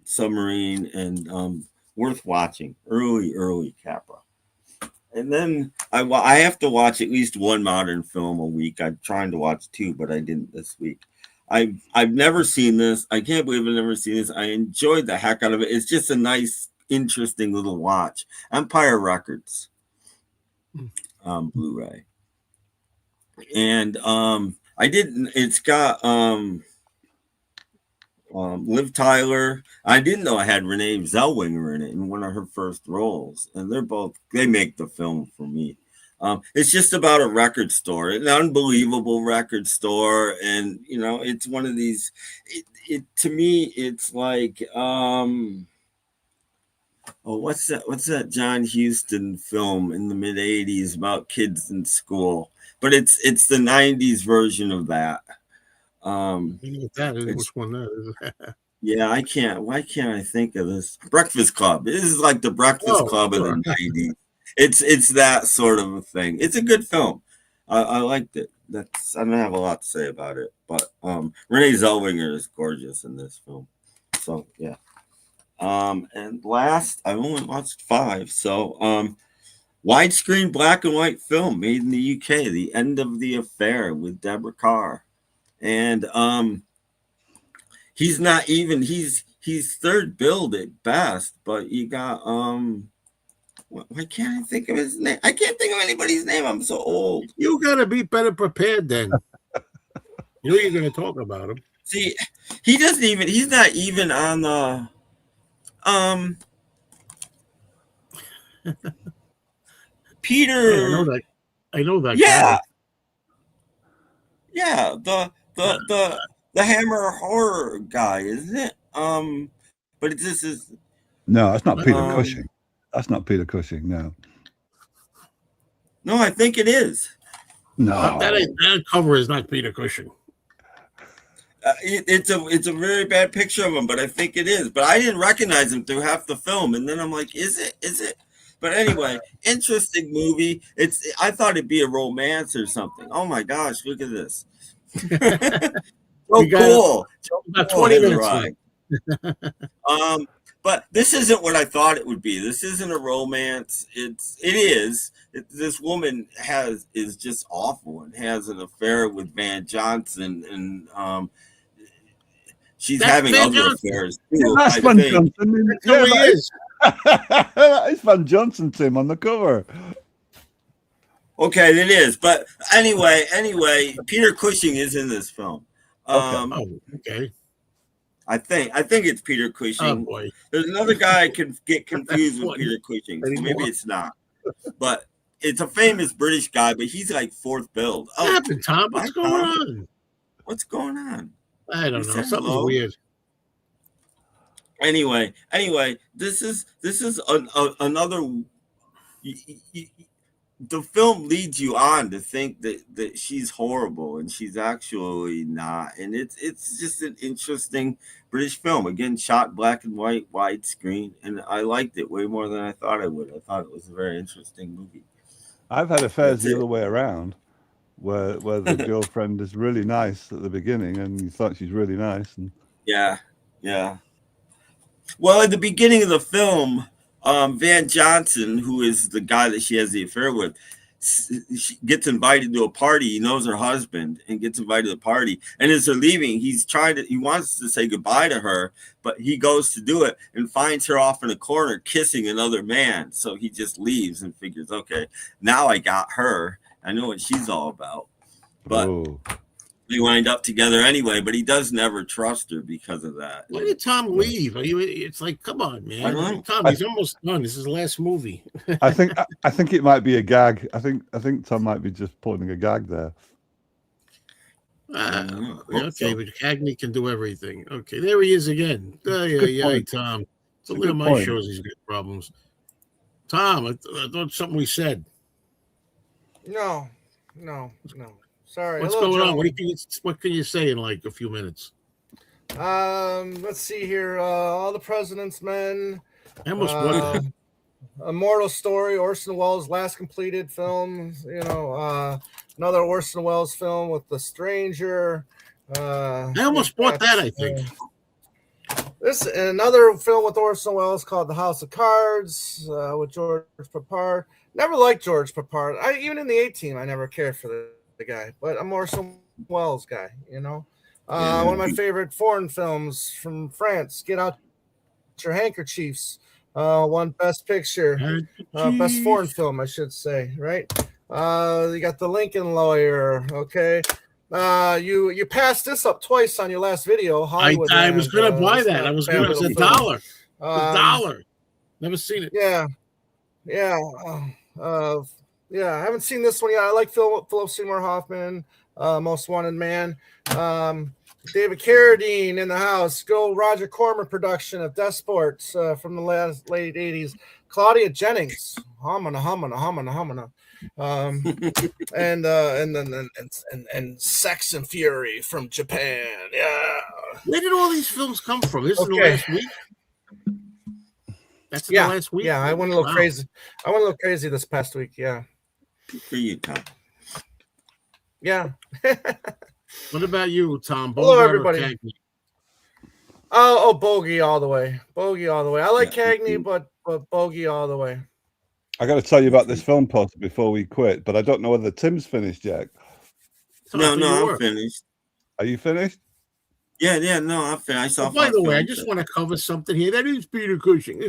Submarine, and worth watching. Early Capra. And then I have to watch at least one modern film a week. I'm trying to watch 2, but I didn't this week. I've never seen this. I can't believe I've never seen this. I enjoyed the heck out of it. It's just a nice, interesting little watch. Empire Records, Blu-ray. And it's got Liv Tyler. I didn't know I had Renee Zellweger in it in one of her first roles, and they make the film for me. It's just about a record store, an unbelievable record store, and it's one of these. To me, it's like what's that John Huston film in the mid '80s about kids in school? But it's the 90s version of that. Which one that is? Yeah, I can't. Why can't I think of this? Breakfast Club. This is like the Breakfast Club of the 90s. It's that sort of a thing. It's a good film. I liked it. I don't have a lot to say about it, but Renee Zellweger is gorgeous in this film. So yeah. And last, I only watched 5. So widescreen black and white film made in the UK, The End of the Affair with Deborah Carr. And he's not even he's third billed at best, but you got why can't I think of his name? I can't think of anybody's name. I'm so old. You gotta be better prepared then. You know you're gonna talk about him. See, he's not even on the Peter. Yeah, I know that Yeah. guy. Yeah, the Hammer horror guy, isn't it? But this is No, that's not Peter Cushing. That's not Peter Cushing. No. No, I think it is. No, that cover is not Peter Cushing. It's a very bad picture of him, but I think it is. But I didn't recognize him through half the film, and then I'm like, is it? But anyway, interesting movie. I thought it'd be a romance or something. Oh my gosh, look at this. So cool. About 20 minutes left. But this isn't what I thought it would be. This isn't a romance. It is. This woman is just awful and has an affair with Van Johnson, and she's having Van other Johnson. affairs too. Yeah, that's Van Johnson. Yeah, he is. That is Van Johnson, Tim, on the cover. Okay, it is. But anyway, Peter Cushing is in this film. Okay. I think it's Peter Cushing. Oh boy. There's another guy I can get confused with Peter Cushing. So maybe it's not. But it's a famous British guy, but he's like fourth billed. What happened, Tom? What's going on? What's going on? I don't know. Something's weird. Anyway, this is another. The film leads you on to think that she's horrible, and she's actually not. And it's just an interesting British film. Again, shot black and white, widescreen, and I liked it way more than I thought I would. I thought it was a very interesting movie. I've had affairs the other way around, where the girlfriend is really nice at the beginning, and you thought she's really nice, and yeah. Well, at the beginning of the film, Van Johnson, who is the guy that she has the affair with, she gets invited to a party. He knows her husband and gets invited to the party. And as they're leaving, he wants to say goodbye to her, but he goes to do it and finds her off in a corner kissing another man. So he just leaves and figures, okay, now I got her. I know what she's all about. But they wind up together anyway, but he does never trust her because of that. Why did Tom leave? It's like, come on, man. Tom, he's almost done. This is his last movie. I think it might be a gag. I think Tom might be just pulling a gag there. Okay, but Cagney can do everything. Okay, there he is again. Tom. It's only on my shows he's got problems. Tom, I thought something we said. No. Sorry. What's going on? What can you say in like a few minutes? Let's see here. All the President's Men. I almost won. Immortal Story, Orson Welles' last completed film. Another Orson Welles film with The Stranger. I almost bought that, I think. Another film with Orson Welles called The House of Cards with George Papard. Never liked George Papard. Even in the A-Team, I never cared for the guy, but I'm Orson Welles guy, One of my favorite foreign films from France, Get Out Your Handkerchiefs, won Best Picture, Best Foreign Film, I should say, right? You got The Lincoln Lawyer, okay? You passed this up twice on your last video. Hollywood I was going to buy that. It was $1. $1. Never seen it. Yeah, I haven't seen this one yet. I like Philip Seymour Hoffman, Most Wanted Man. David Carradine in the house. Go Roger Corman production of Death Sports from the late 80s. Claudia Jennings. Hamana. And Sex and Fury from Japan. Yeah. Where did all these films come from? This is the last week? That's the last week? Yeah, I went a little crazy. I went a little crazy this past week, yeah. Good for you, Tom. Yeah. What about you, Tom? Hello, Bogart or everybody. Cagney? Oh, Bogey all the way. Bogey all the way. I like Yeah, me Cagney, too. but Bogey all the way. I got to tell you about this film poster before we quit, but I don't know whether Tim's finished yet. No, You I'm were. finished. Are you finished? Yeah, no, I'm finished. I saw. Oh, by the way, I films. just want to cover something here. That is Peter Cushing.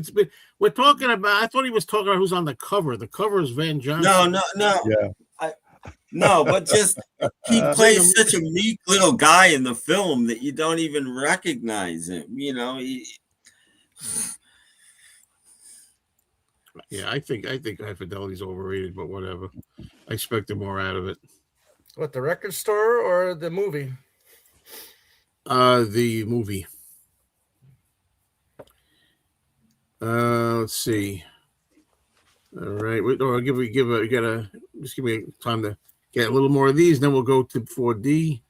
We're talking about. I thought he was talking about who's on the cover. The cover is Van Johnson. No. Yeah. No, but just he plays such a meek little guy in the film that you don't even recognize him. You know, Yeah, I think High Fidelity's overrated, but whatever. I expected more out of it. What, the record store or the movie? The movie. Let's see. All right. Just give me time to get a little more of these, then we'll go to 4D.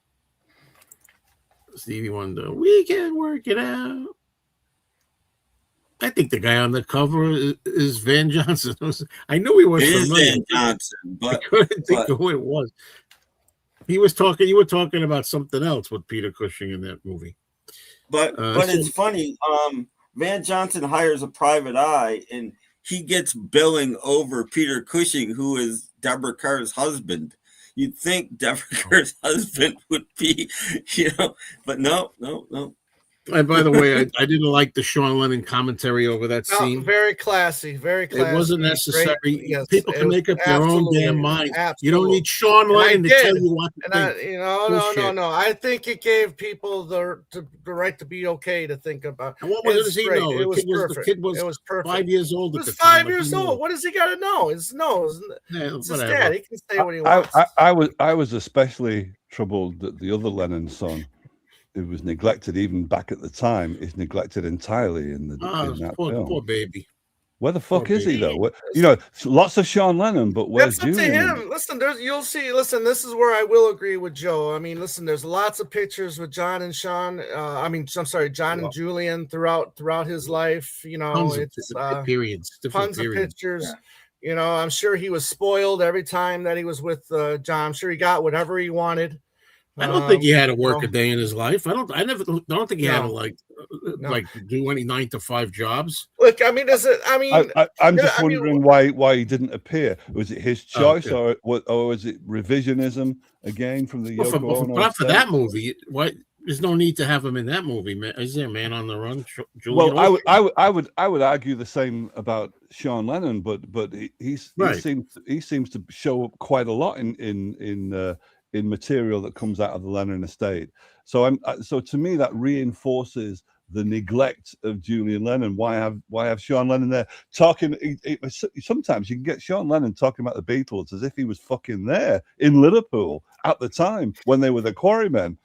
Stevie Wonder. We can work it out. I think the guy on the cover is Van Johnson. I knew he was. it is familiar. Van Johnson, but I couldn't think of who it was. You were talking about something else with Peter Cushing in that movie. but it's funny. Van Johnson hires a private eye, and he gets billing over Peter Cushing, who is Deborah Kerr's husband. You'd think Deborah Kerr's husband would be, but no. And by the way, I didn't like the Sean Lennon commentary over that scene. Very classy, very classy. It wasn't necessary. Yes, people can make up their own damn mind. Absolutely. You don't need Sean Lennon to tell you what to think. No. I think it gave people the right to be okay to think about. And what does he know? It was perfect. The kid was it was perfect. 5 years old. He was 5 years old. What does he got to know? It's his dad. He can say what he wants. I was especially troubled that the other Lennon son, who was neglected even back at the time, is neglected entirely in that film. Poor baby. Where the fuck is he though? Lots of Sean Lennon, but where's That's up to him? Listen, you'll see. Listen, this is where I will agree with Joe. I mean, listen, there's lots of pictures with John and Sean. I'm sorry, John and Julian throughout his life. Tons of periods. Tons of pictures. Yeah. I'm sure he was spoiled every time that he was with John. I'm sure he got whatever he wanted. I don't think he had to work a day in his life. I don't think he had to do any 9 to 5 jobs. Look, I mean, I'm just wondering why he didn't appear. Was it his choice, or was it revisionism again from the Yoko Ono? But for that movie, there's no need to have him in that movie. Man. Is there a Man on the Run? Well, I would argue the same about Sean Lennon, but he seems to show up quite a lot in material that comes out of the Lennon estate. So to me that reinforces the neglect of Julian Lennon. Why have Sean Lennon there talking? Sometimes you can get Sean Lennon talking about the Beatles as if he was fucking there in Liverpool at the time when they were the Quarrymen.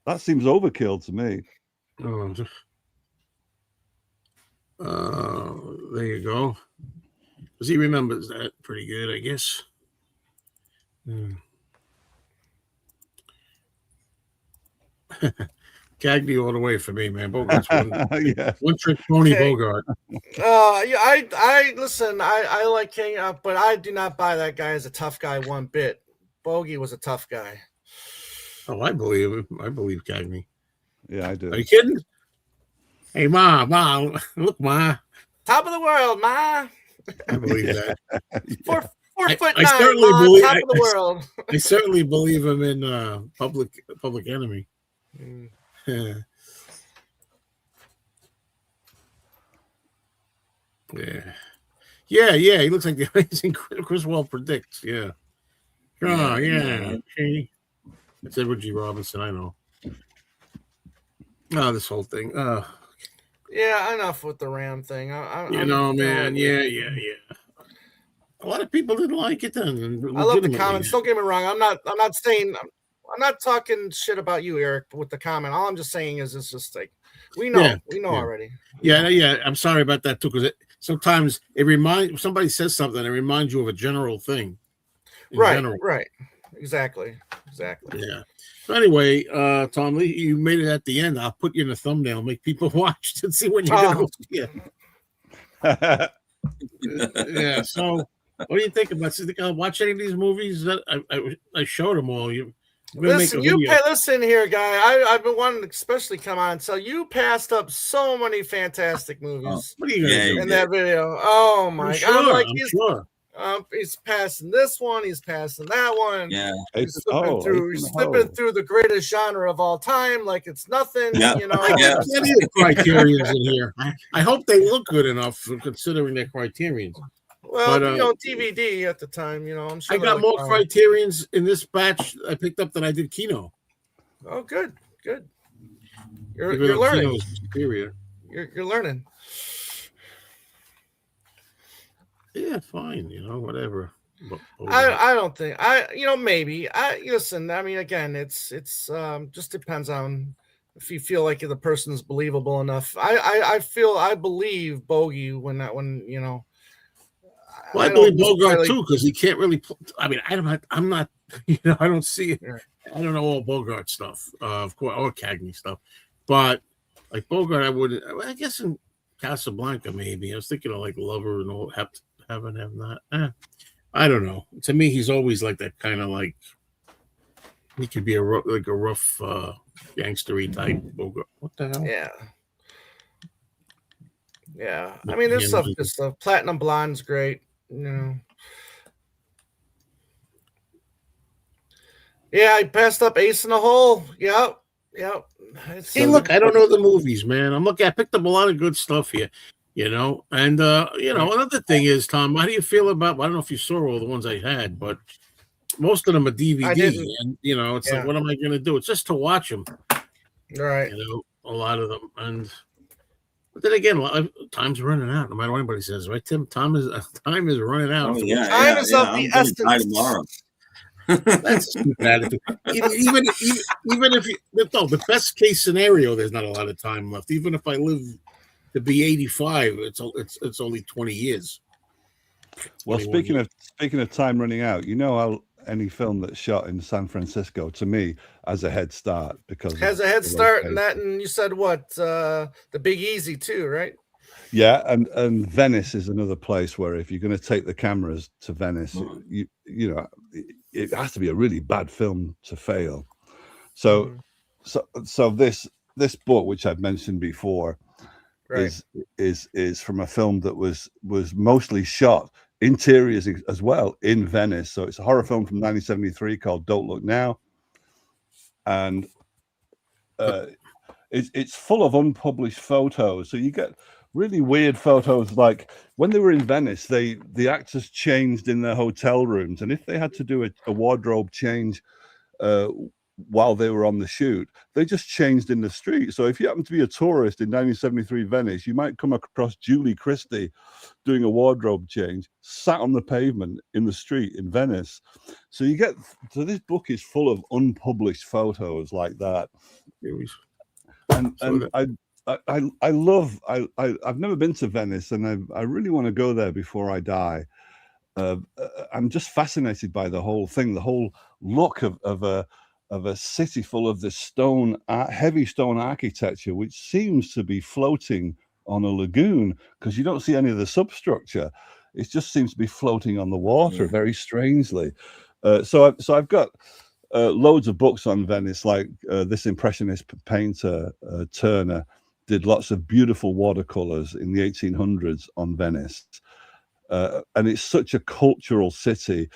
That seems overkill to me. There you go. Because he remembers that pretty good, I guess. Cagney all the way for me, man. Bogart's one trick pony. Bogart. I listen. I like King, but I do not buy that guy as a tough guy one bit. Bogey was a tough guy. Oh, I believe him. I believe Cagney. Yeah, I do. Are you kidding? Hey, Ma, look, Ma. Top of the world, Ma. I believe that. 4'9", top of the world. I certainly believe him in Public Enemy. Yeah. He looks like the amazing Chris Well predicts. Yeah. Oh, yeah. Okay. It's Edward G. Robinson. I know. Oh, this whole thing. Yeah, enough with the Ram thing. Man. Yeah. A lot of people didn't like it then. I love the comments. Don't get me wrong. I'm not talking shit about you, Eric, with the comment. All I'm just saying is it's just like we know already. Yeah. I'm sorry about that too, because sometimes somebody says something, it reminds you of a general thing. Right. Exactly. Yeah. So anyway, Tom Lee, you made it at the end. I'll put you in a thumbnail, make people watch to see when you're gonna see it. Yeah. So What do you think about? Do you think I'll watch any of these movies that I showed them all? I'm gonna make a Listen, video. listen here, guy. I've been wanting to especially come on. So you passed up so many fantastic movies What are you gonna do? in that video. Oh my! I'm sure. I'm like, I'm sure. he's passing this one. He's passing that one. Yeah. He's slipping through the greatest genre of all time, like it's nothing. Yeah. You know. Yeah. Plenty of criterions in here. I hope they look good enough for considering their criterions. Well, But, DVD at the time, I'm sure I got more criterions in this batch I picked up than I did Kino. Oh, good. You're Even though learning. Kino's superior. You're learning. Yeah, fine. Whatever. But, I don't think maybe listen. I mean, again, it's just depends on if you feel like the person's believable enough. I believe Bogey when. Well, I believe Bogart too, because he can't really. I mean, I'm not. I don't see it. I don't know all Bogart stuff, of course, or Cagney stuff, but like Bogart, I wouldn't. I guess in Casablanca, maybe. I was thinking of like Lover and all. Have not. I don't know. To me, he's always like that kind of like. He could be a rough gangstery type Bogart. What the hell? Yeah. I mean, this stuff. Platinum Blonde's great. Yeah, I passed up Ace in the Hole. Yep. Hey, look, I don't know the movies, man. I picked up a lot of good stuff here, And another thing is, Tom, how do you feel about? I don't know if you saw all the ones I had, but most of them are DVD, and it's like, what am I going to do? It's just to watch them, right? A lot of them, but then again, time's running out. No matter what anybody says, right, Tim? Time is running out. Time is of the essence. Tomorrow. That's a stupid attitude. Even if the best case scenario, there's not a lot of time left. Even if I live to be 85, it's only 20 years. Well, speaking of time running out, how any film that's shot in San Francisco, to me, has a head start because and you said what the Big Easy too, right? Yeah, and Venice is another place where if you're going to take the cameras to Venice, it has to be a really bad film to fail. So this book, which I've mentioned before, right, is from a film that was mostly shot interiors as well in Venice. So it's a horror film from 1973 called Don't Look Now, and it's full of unpublished photos. So you get really weird photos, like when they were in Venice, the actors changed in their hotel rooms, and if they had to do a wardrobe change while they were on the shoot, they just changed in the street. So if you happen to be a tourist in 1973 Venice, you might come across Julie Christie doing a wardrobe change sat on the pavement in the street in Venice. So this book is full of unpublished photos like that. And I've never been to Venice, and I really want to go there before I die. I'm just fascinated by the whole thing, the whole look of a city full of this heavy stone architecture, which seems to be floating on a lagoon, because you don't see any of the substructure. It just seems to be floating on the water very strangely. So I've got loads of books on Venice, like this impressionist painter Turner did lots of beautiful watercolors in the 1800s on Venice, and it's such a cultural city,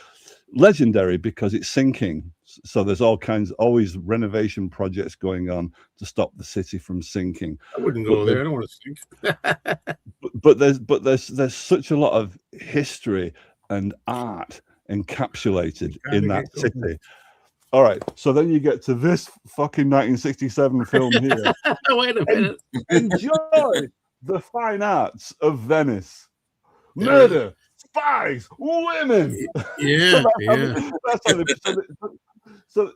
legendary because it's sinking. So there's always renovation projects going on to stop the city from sinking. I wouldn't go there. I don't want to sink. but there's such a lot of history and art encapsulated in that city. All right, so then you get to this fucking 1967 film here. Wait a minute. Enjoy the fine arts of Venice. Murder, spies, women. Yeah, So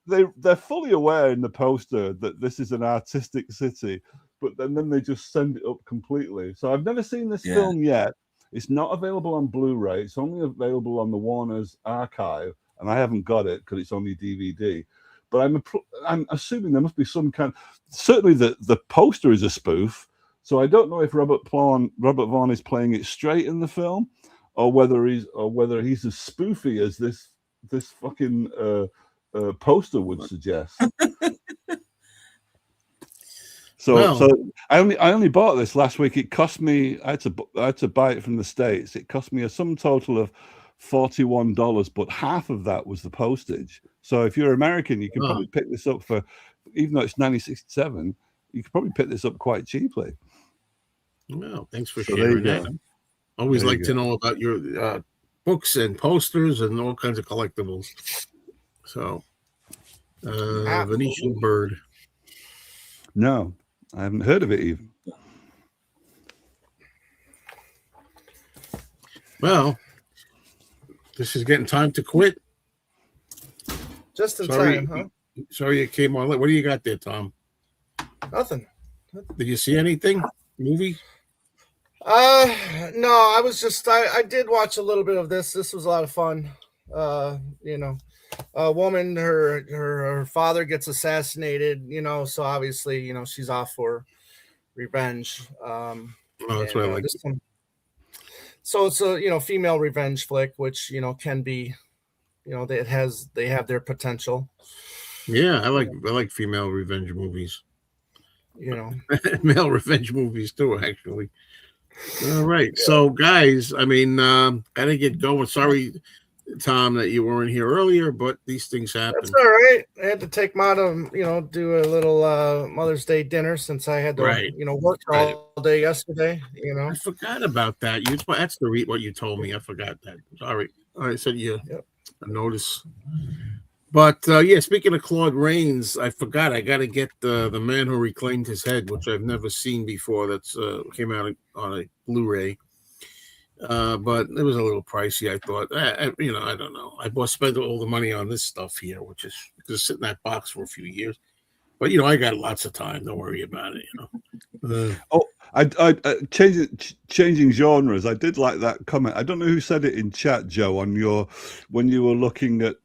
they're fully aware in the poster that this is an artistic city, but then they just send it up completely. So I've never seen this film yet. It's not available on Blu-ray. It's only available on the Warner's archive, and I haven't got it because it's only DVD. But I'm assuming there must be some kind. Certainly, the poster is a spoof. So I don't know if Robert Vaughn is playing it straight in the film, or whether he's as spoofy as this fucking poster would suggest. So I only bought this last week. It cost me. I had to buy it from the States. It cost me a sum total of $41, but half of that was the postage. So if you're American, you can probably pick this up for, even though it's $9.67, you could probably pick this up quite cheaply. Well, thanks for sharing that. Always like to know about your books and posters and all kinds of collectibles. So, Venetian Bird. No, I haven't heard of it even. Well, this is getting time to quit. Just in time, huh? Sorry it came on late. What do you got there, Tom? Nothing. Did you see anything? Movie? No, I was just I did watch a little bit of this. This was a lot of fun. You know, a woman, her father gets assassinated, you know, so obviously, you know, she's off for revenge. That's what I like. So it's a, you know, female revenge flick, which, you know, can be, you know, they have their potential. Yeah, I like female revenge movies. You know, male revenge movies too, actually. All right, so guys, I mean, gotta get going. Sorry, Tom, that you weren't here earlier, but these things happen. That's all right. I had to take Ma to, you know, do a little Mother's Day dinner since I had to, you know, work all day yesterday. You know, I forgot about that. That's what you told me. I forgot that. Sorry. I said you a notice. But yeah, speaking of Claude Rains, I forgot. I got to get the Man Who Reclaimed His Head, which I've never seen before. That's came out on a Blu-ray. But it was a little pricey. I thought, you know, I don't know. I spent all the money on this stuff here, which is just sitting in that box for a few years. But you know, I got lots of time. Don't worry about it. You know. I changing genres. I did like that comment. I don't know who said it in chat, Joe, on when you were looking at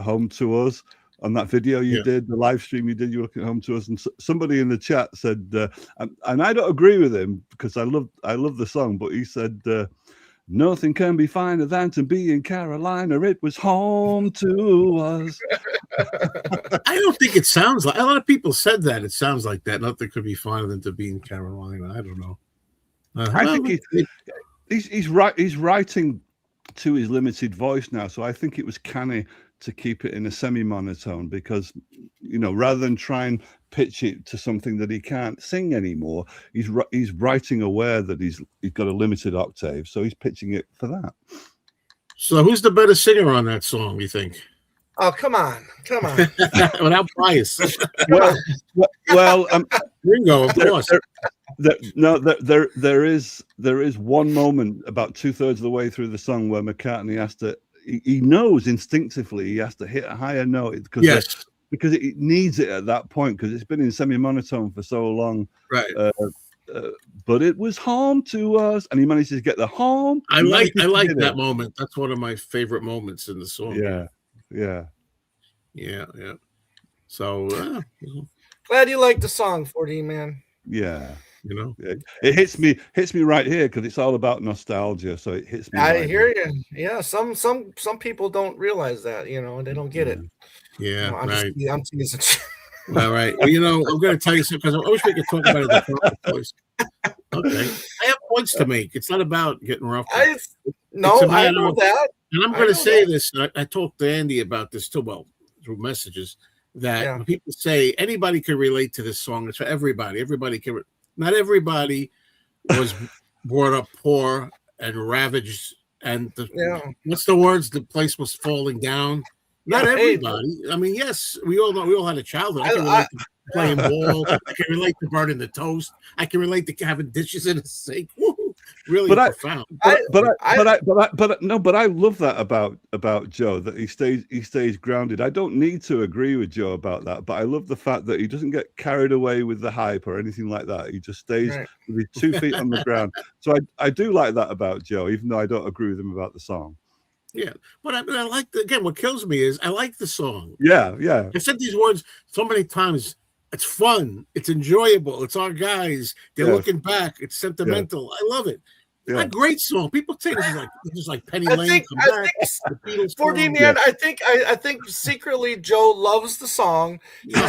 Home to Us on that video you did, the live stream you did. You were looking at Home to Us, and somebody in the chat said, and I don't agree with him because I love the song, but he said, nothing can be finer than to be in Carolina. It was home to us. I don't think it sounds like, a lot of people said that. It sounds like that. Nothing could be finer than to be in Carolina. I don't know. I think he's writing to his limited voice now, so I think it was canny to keep it in a semi-monotone because, you know, rather than try and pitch it to something that he can't sing anymore, he's writing aware that he's got a limited octave, so he's pitching it for that. So who's the better singer on that song, you think? Oh, come on. Without bias. well, Ringo, of course. There is one moment about 2/3 of the way through the song where McCartney has to. He knows instinctively he has to hit a higher note because it needs it at that point because it's been in semi-monotone for so long. Right. But it was home to us, and he manages to get the home. I like that moment. That's one of my favorite moments in the song. Yeah. So glad you like the song, 4D man. Yeah. You know, it hits me right here because it's all about nostalgia. So it hits me. I hear you. Yeah, some people don't realize that. You know, they don't get it. Yeah, you know, I'm teasing. All right. Well, you know, I'm going to tell you something because I wish we could talk about it in the proper place. Okay, I have points to make. It's not about getting rough. I know that. And I'm going to say this. I talked to Andy about this too. Well, through messages that when people say anybody can relate to this song. It's for everybody. Everybody can. Not everybody was brought up poor and ravaged, and what's the words? The place was falling down. Not everybody. I mean, yes, we all know. We all had a childhood. I can relate to playing ball. I can relate to burning the toast. I can relate to having dishes in the sink. Woo-hoo. Really profound. But I love that about Joe, that he stays grounded. I don't need to agree with Joe about that, but I love the fact that he doesn't get carried away with the hype or anything like that. He just stays with his 2 feet on the ground. So I do like that about Joe, even though I don't agree with him about the song. Yeah, but I like again. What kills me is I like the song. Yeah. I said these words so many times. It's fun. It's enjoyable. It's our guys. They're looking back. It's sentimental. I love it. Yeah. A great song. People say this is like Penny I Lane. think, Come I back. think The Beatles 4D song. man, I think secretly Joe loves the song. Yeah,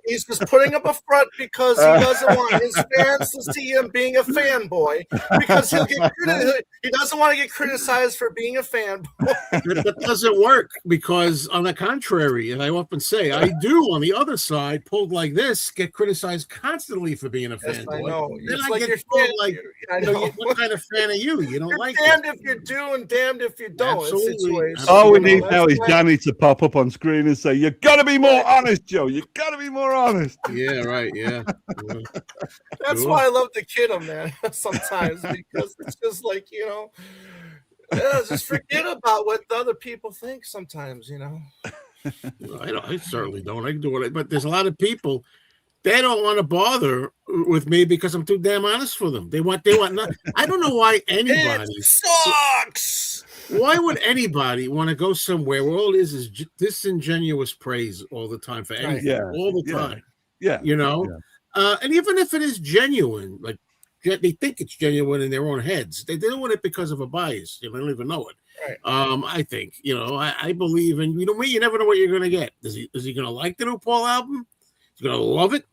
He's just putting up a front because he doesn't want his fans to see him being a fanboy, because he doesn't want to get criticized for being a fanboy. That doesn't work, because on the contrary, and I often say, I do on the other side, pulled like this, get criticized constantly for being a Yes, fanboy. I know. Then It's I like get you're told, fan- like, I you know, know. what kind of fan are you? You don't You're like damned it. if you do and damned if you don't. Absolutely. Situation. All we You know, need now is why- Danny to pop up on screen and say, "You got to be more honest, Joe. You got to be more honest." Yeah, right. Yeah. That's Sure. why I love to kid him, man. Sometimes, because it's just like, just forget about what the other people think. Sometimes, I certainly don't. I can do it, but there's a lot of people. They don't want to bother with me because I'm too damn honest for them. They want not. I don't know why anybody It sucks. Why would anybody want to go somewhere where all it is disingenuous praise all the time for anything, Yeah, all the yeah, time? Yeah. And even if it is genuine, like they think it's genuine in their own heads, they're doing it because of a bias. They don't even know it. Right. I think, I believe in, me, you never know what you're going to get. Is he going to like the new Paul album? Is he going to love it?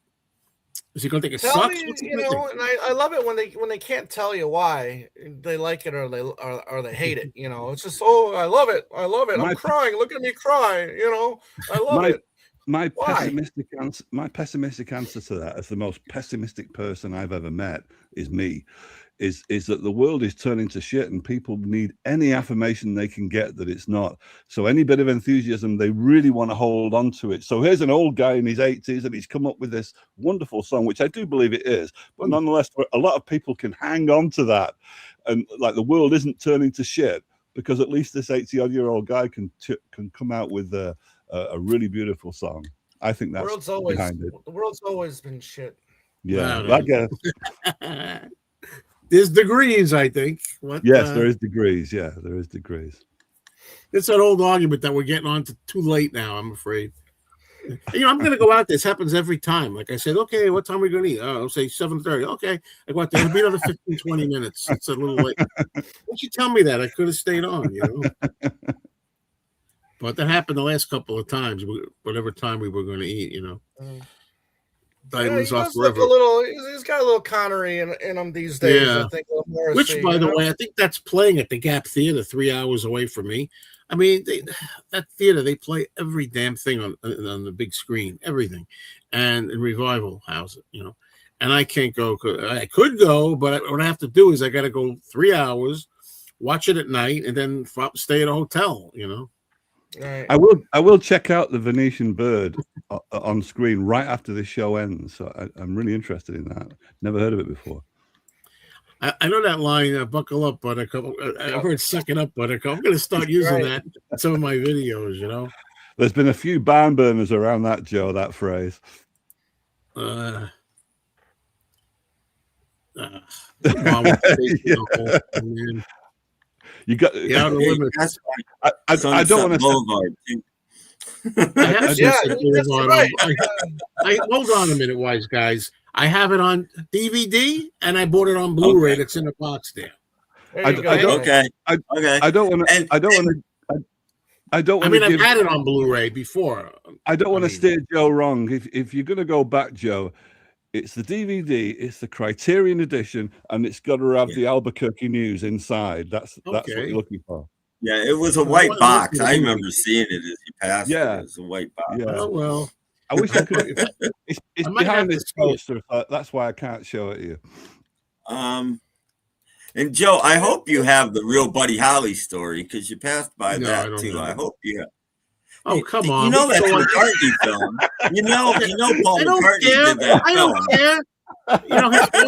Is he going to think it Tell sucks? me, What's he gonna think? and I love it when they can't tell you why they like it or they hate it. It's just, I love it. I'm crying. Look at me cry. I love it. My Why? pessimistic answer to that, as the most pessimistic person I've ever met, is me. Is that the world is turning to shit, and people need any affirmation they can get that it's not. So any bit of enthusiasm, they really want to hold on to it. So here's an old guy in his 80s, and he's come up with this wonderful song, which I do believe it is. But nonetheless, a lot of people can hang on to that, and like the world isn't turning to shit, because at least this 80-odd-year-old guy can come out with a really beautiful song. I think that's behind it. The world's always been shit. Yeah, I guess. There's degrees, I think. Yes, there is degrees. Yeah, there is degrees. It's an old argument that we're getting on to too late now, I'm afraid. I'm going to go out. This happens every time. Like I said, okay, what time are we going to eat? I'll say 7:30. Okay, I go out there. It'll be another 15, 20 minutes. It's a little late. Why'd you tell me that? I could have stayed on, But that happened the last couple of times, whatever time we were going to eat, Diamonds off forever. He's got a little Connery in him these days. Yeah. I think. Morrissey, Which, by the way, I think that's playing at the Gap Theater 3 hours away from me. I mean, that theater, they play every damn thing on the big screen, everything. And in Revival House, And I can't go. I could go, but what I have to do is I got to go 3 hours, watch it at night, and then stay at a hotel, Right. I will check out the Venetian Bird on screen right after this show ends. So I'm really interested in that. Never heard of it before. I know that line, buckle up, Buttercup. I've heard sucking up, Buttercup. I'm going to start using that in some of my videos, There's been a few barn burners around that, Joe, that phrase. You got the outer limits. I don't want to. Hold on a minute, wise guys. I have it on DVD and I bought it on Blu-ray. That's in the box there. I don't want to. I mean, I've had it on Blu-ray before. I don't want to steer Joe wrong. If you're going to go back, Joe, it's the DVD, it's the Criterion edition, and it's got to have the Albuquerque News inside. That's what you're looking for. Yeah, it was a white box. I remember seeing it as you passed. Yeah, it was a white box. Yeah. Oh well. I wish I could. It's behind this poster. That's why I can't show it to you. And Joe, I hope you have the real Buddy Holly story, because you passed by that too. I hope you have. Oh, come on. You know that's a McCartney film. You know Paul McCartney did that I don't care.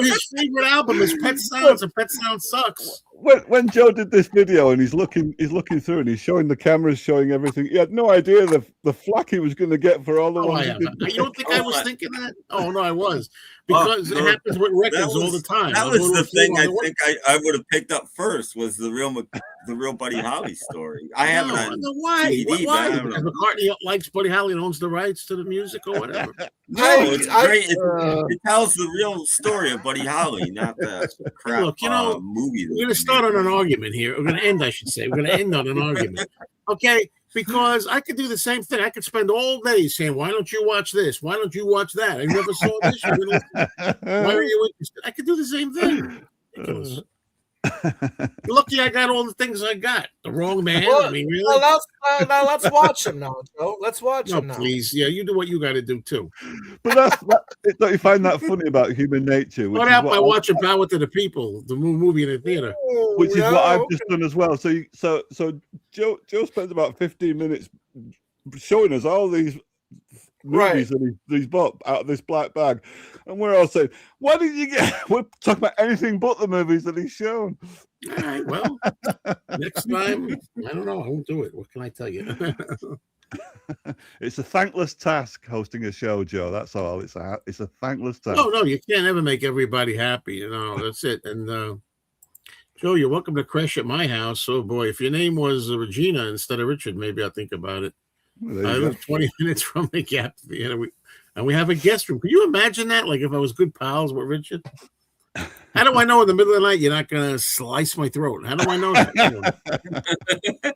His favorite album is Pet Sounds, and Pet Sounds sucks. When Joe did this video and he's looking through and he's showing the cameras, showing everything, he had no idea the flack he was going to get for all the ones. You don't think I was thinking that? Oh no, I was. because Oh, it no, happens with records all the time. That I'll was go to the a thing funeral, I think I would have picked up first was the real Buddy Holly story. I have it No, on no, why? DVD, Why? but I don't Because know. McCartney likes Buddy Holly and owns the rights to the music or whatever. No, it's great. uh, It tells the real story of Buddy Holly, not the crap Look, you know, movie. we're going to start on an argument here. We're going to end, I should say. We're going to end on an argument. Okay? Because I could do the same thing. I could spend all day saying, why don't you watch this? Why don't you watch that? I never saw this. Why are you interested? I could do the same thing. Ridiculous. Lucky I got all the things I got. The wrong man. Well, I mean, really? now let's watch him now, Joe. Let's watch No, him now. please. Yeah, you do what you got to do, too. But don't you find that funny about human nature? What out by watching Power to the People, the movie in the theater? Which is what I've just done as well. So Joe spends about 15 minutes showing us all these movies that he's bought out of this black bag, and we're all saying, "Why did you get?" We're talking about anything but the movies that he's shown. All right, well, next time, I don't know. I won't do it. What can I tell you? It's a thankless task hosting a show, Joe. That's all. It's a thankless task. No, you can't ever make everybody happy. You know, that's it. And Joe, you're welcome to crash at my house. Oh boy, if your name was Regina instead of Richard, maybe I'll think about it. Well, I live 20 minutes from the Gap Theater, and we have a guest room. Can you imagine that? Like if I was good pals with Richard? How do I know in the middle of the night you're not going to slice my throat? How do I know that?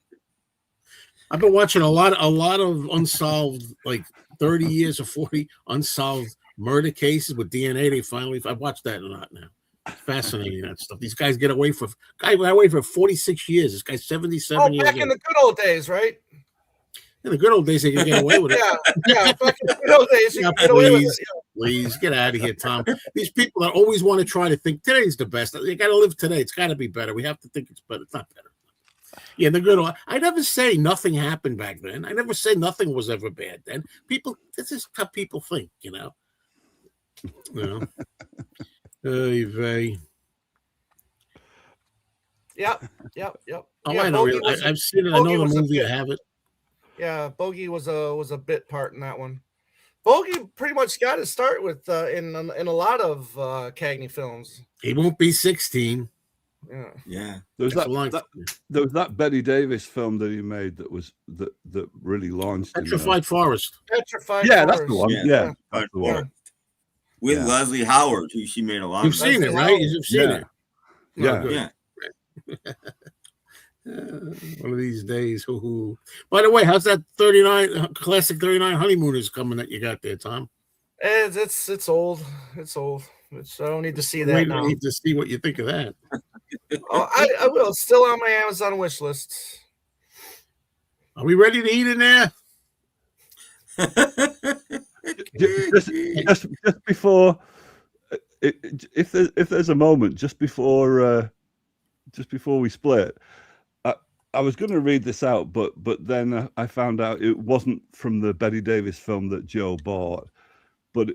I've been watching a lot of unsolved, like 30 years or 40 unsolved murder cases with DNA. I've watched that a lot now. It's fascinating, that stuff. These guys get away for 46 years. This guy's 77 years old. Back in the good old days, right? In the good old days, they could get away with it. yeah, back in the good old days, you could get away with it. Please get out of here, Tom. These people that always want to try to think today's the best. You got to live today. It's got to be better. We have to think it's better. It's not better. Yeah, the good old. I never say nothing happened back then. I never say nothing was ever bad then. People, this is how people think, you know. Yep. Oh, I know. I've seen it. I know the movie. I have it. Yeah, Bogey was a bit part in that one. Bogey pretty much got his start with in a lot of Cagney films. He won't be 16. Yeah. There was that Betty Davis film that he made that really launched. Petrified Forest. Petrified Forest. That's the one. Yeah, that's the one. With Leslie Howard, who she made a lot. You've seen it, right? You've seen it. Yeah. One of these days. By the way, how's that classic 39 Honeymooners coming that you got there, Tom? It's old. It's old. I don't need to see that now. I need to see what you think of that. I will. It's still on my Amazon wish list. Are we ready to eat in there? just before, if there's a moment just before we split, I was going to read this out, but then I found out it wasn't from the Betty Davis film that Joe bought. But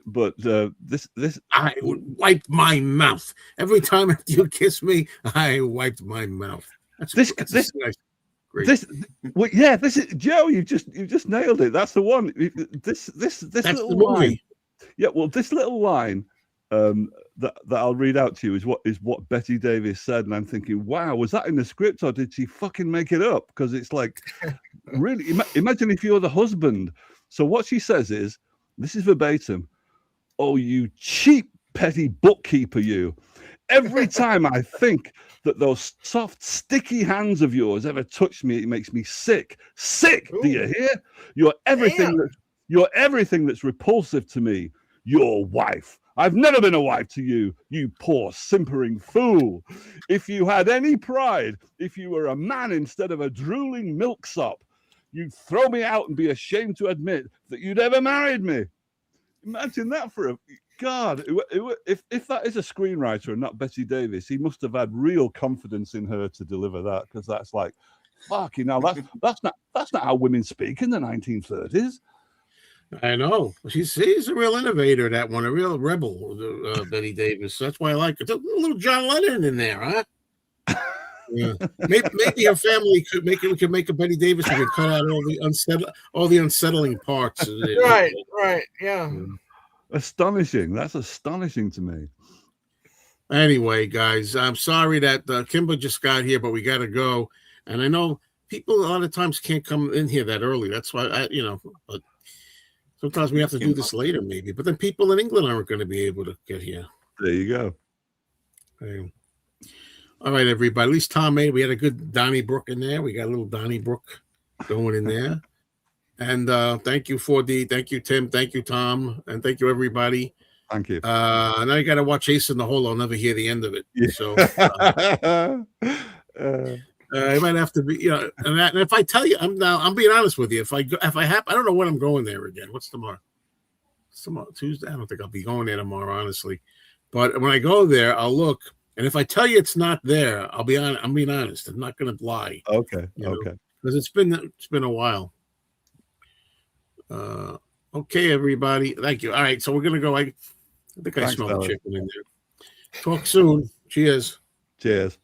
this I would wipe my mouth every time you kiss me. I wiped my mouth. This is Joe. You just nailed it. That's the one. This That's little the movie. line. Yeah, well, this little line that I'll read out to you is what Betty Davis said, and I'm thinking, wow, was that in the script or did she fucking make it up? Because it's like, really, imagine if you're the husband. So what she says is, this is verbatim, "Oh, you cheap petty bookkeeper, you. Every time I think that those soft, sticky hands of yours ever touch me, it makes me sick. Sick, Ooh. Do you hear? You're everything that's repulsive to me. Your wife. I've never been a wife to you, you poor simpering fool. If you had any pride, if you were a man instead of a drooling milksop, you'd throw me out and be ashamed to admit that you'd ever married me." Imagine that for a God. If that is a screenwriter and not Betty Davis, he must have had real confidence in her to deliver that, because that's like, fuck, you know, that's not how women speak in the 1930s. I know. She's a real innovator, that one, a real rebel, Betty Davis. That's why I like it. A little John Lennon in there, huh? Yeah. Maybe her family could make a Betty Davis who could cut out all the unsettling parts. Right, yeah. Astonishing. That's astonishing to me. Anyway, guys, I'm sorry that Kimber just got here, but we got to go. And I know people a lot of times can't come in here that early. That's why but sometimes we have to do this later, maybe. But then people in England aren't going to be able to get here. There you go. Okay. All right, everybody. At least Tom made. We had a good Donnybrook in there. We got a little Donnybrook going in there. And thank you, 4D. Thank you, Tim. Thank you, Tom. And thank you, everybody. Thank you. Now I got to watch Ace in the Hole. I'll never hear the end of it. Yeah. So I might have to be, and if I tell you, I'm being honest with you. If I don't know when I'm going there again. What's tomorrow? Tomorrow, Tuesday. I don't think I'll be going there tomorrow, honestly. But when I go there, I'll look. And if I tell you it's not there, I'm being honest. I'm not going to lie. Okay. Okay. Because it's been a while. Okay, everybody. Thank you. All right, so we're gonna go. I think I smell the chicken in there. Talk soon. Cheers. Cheers.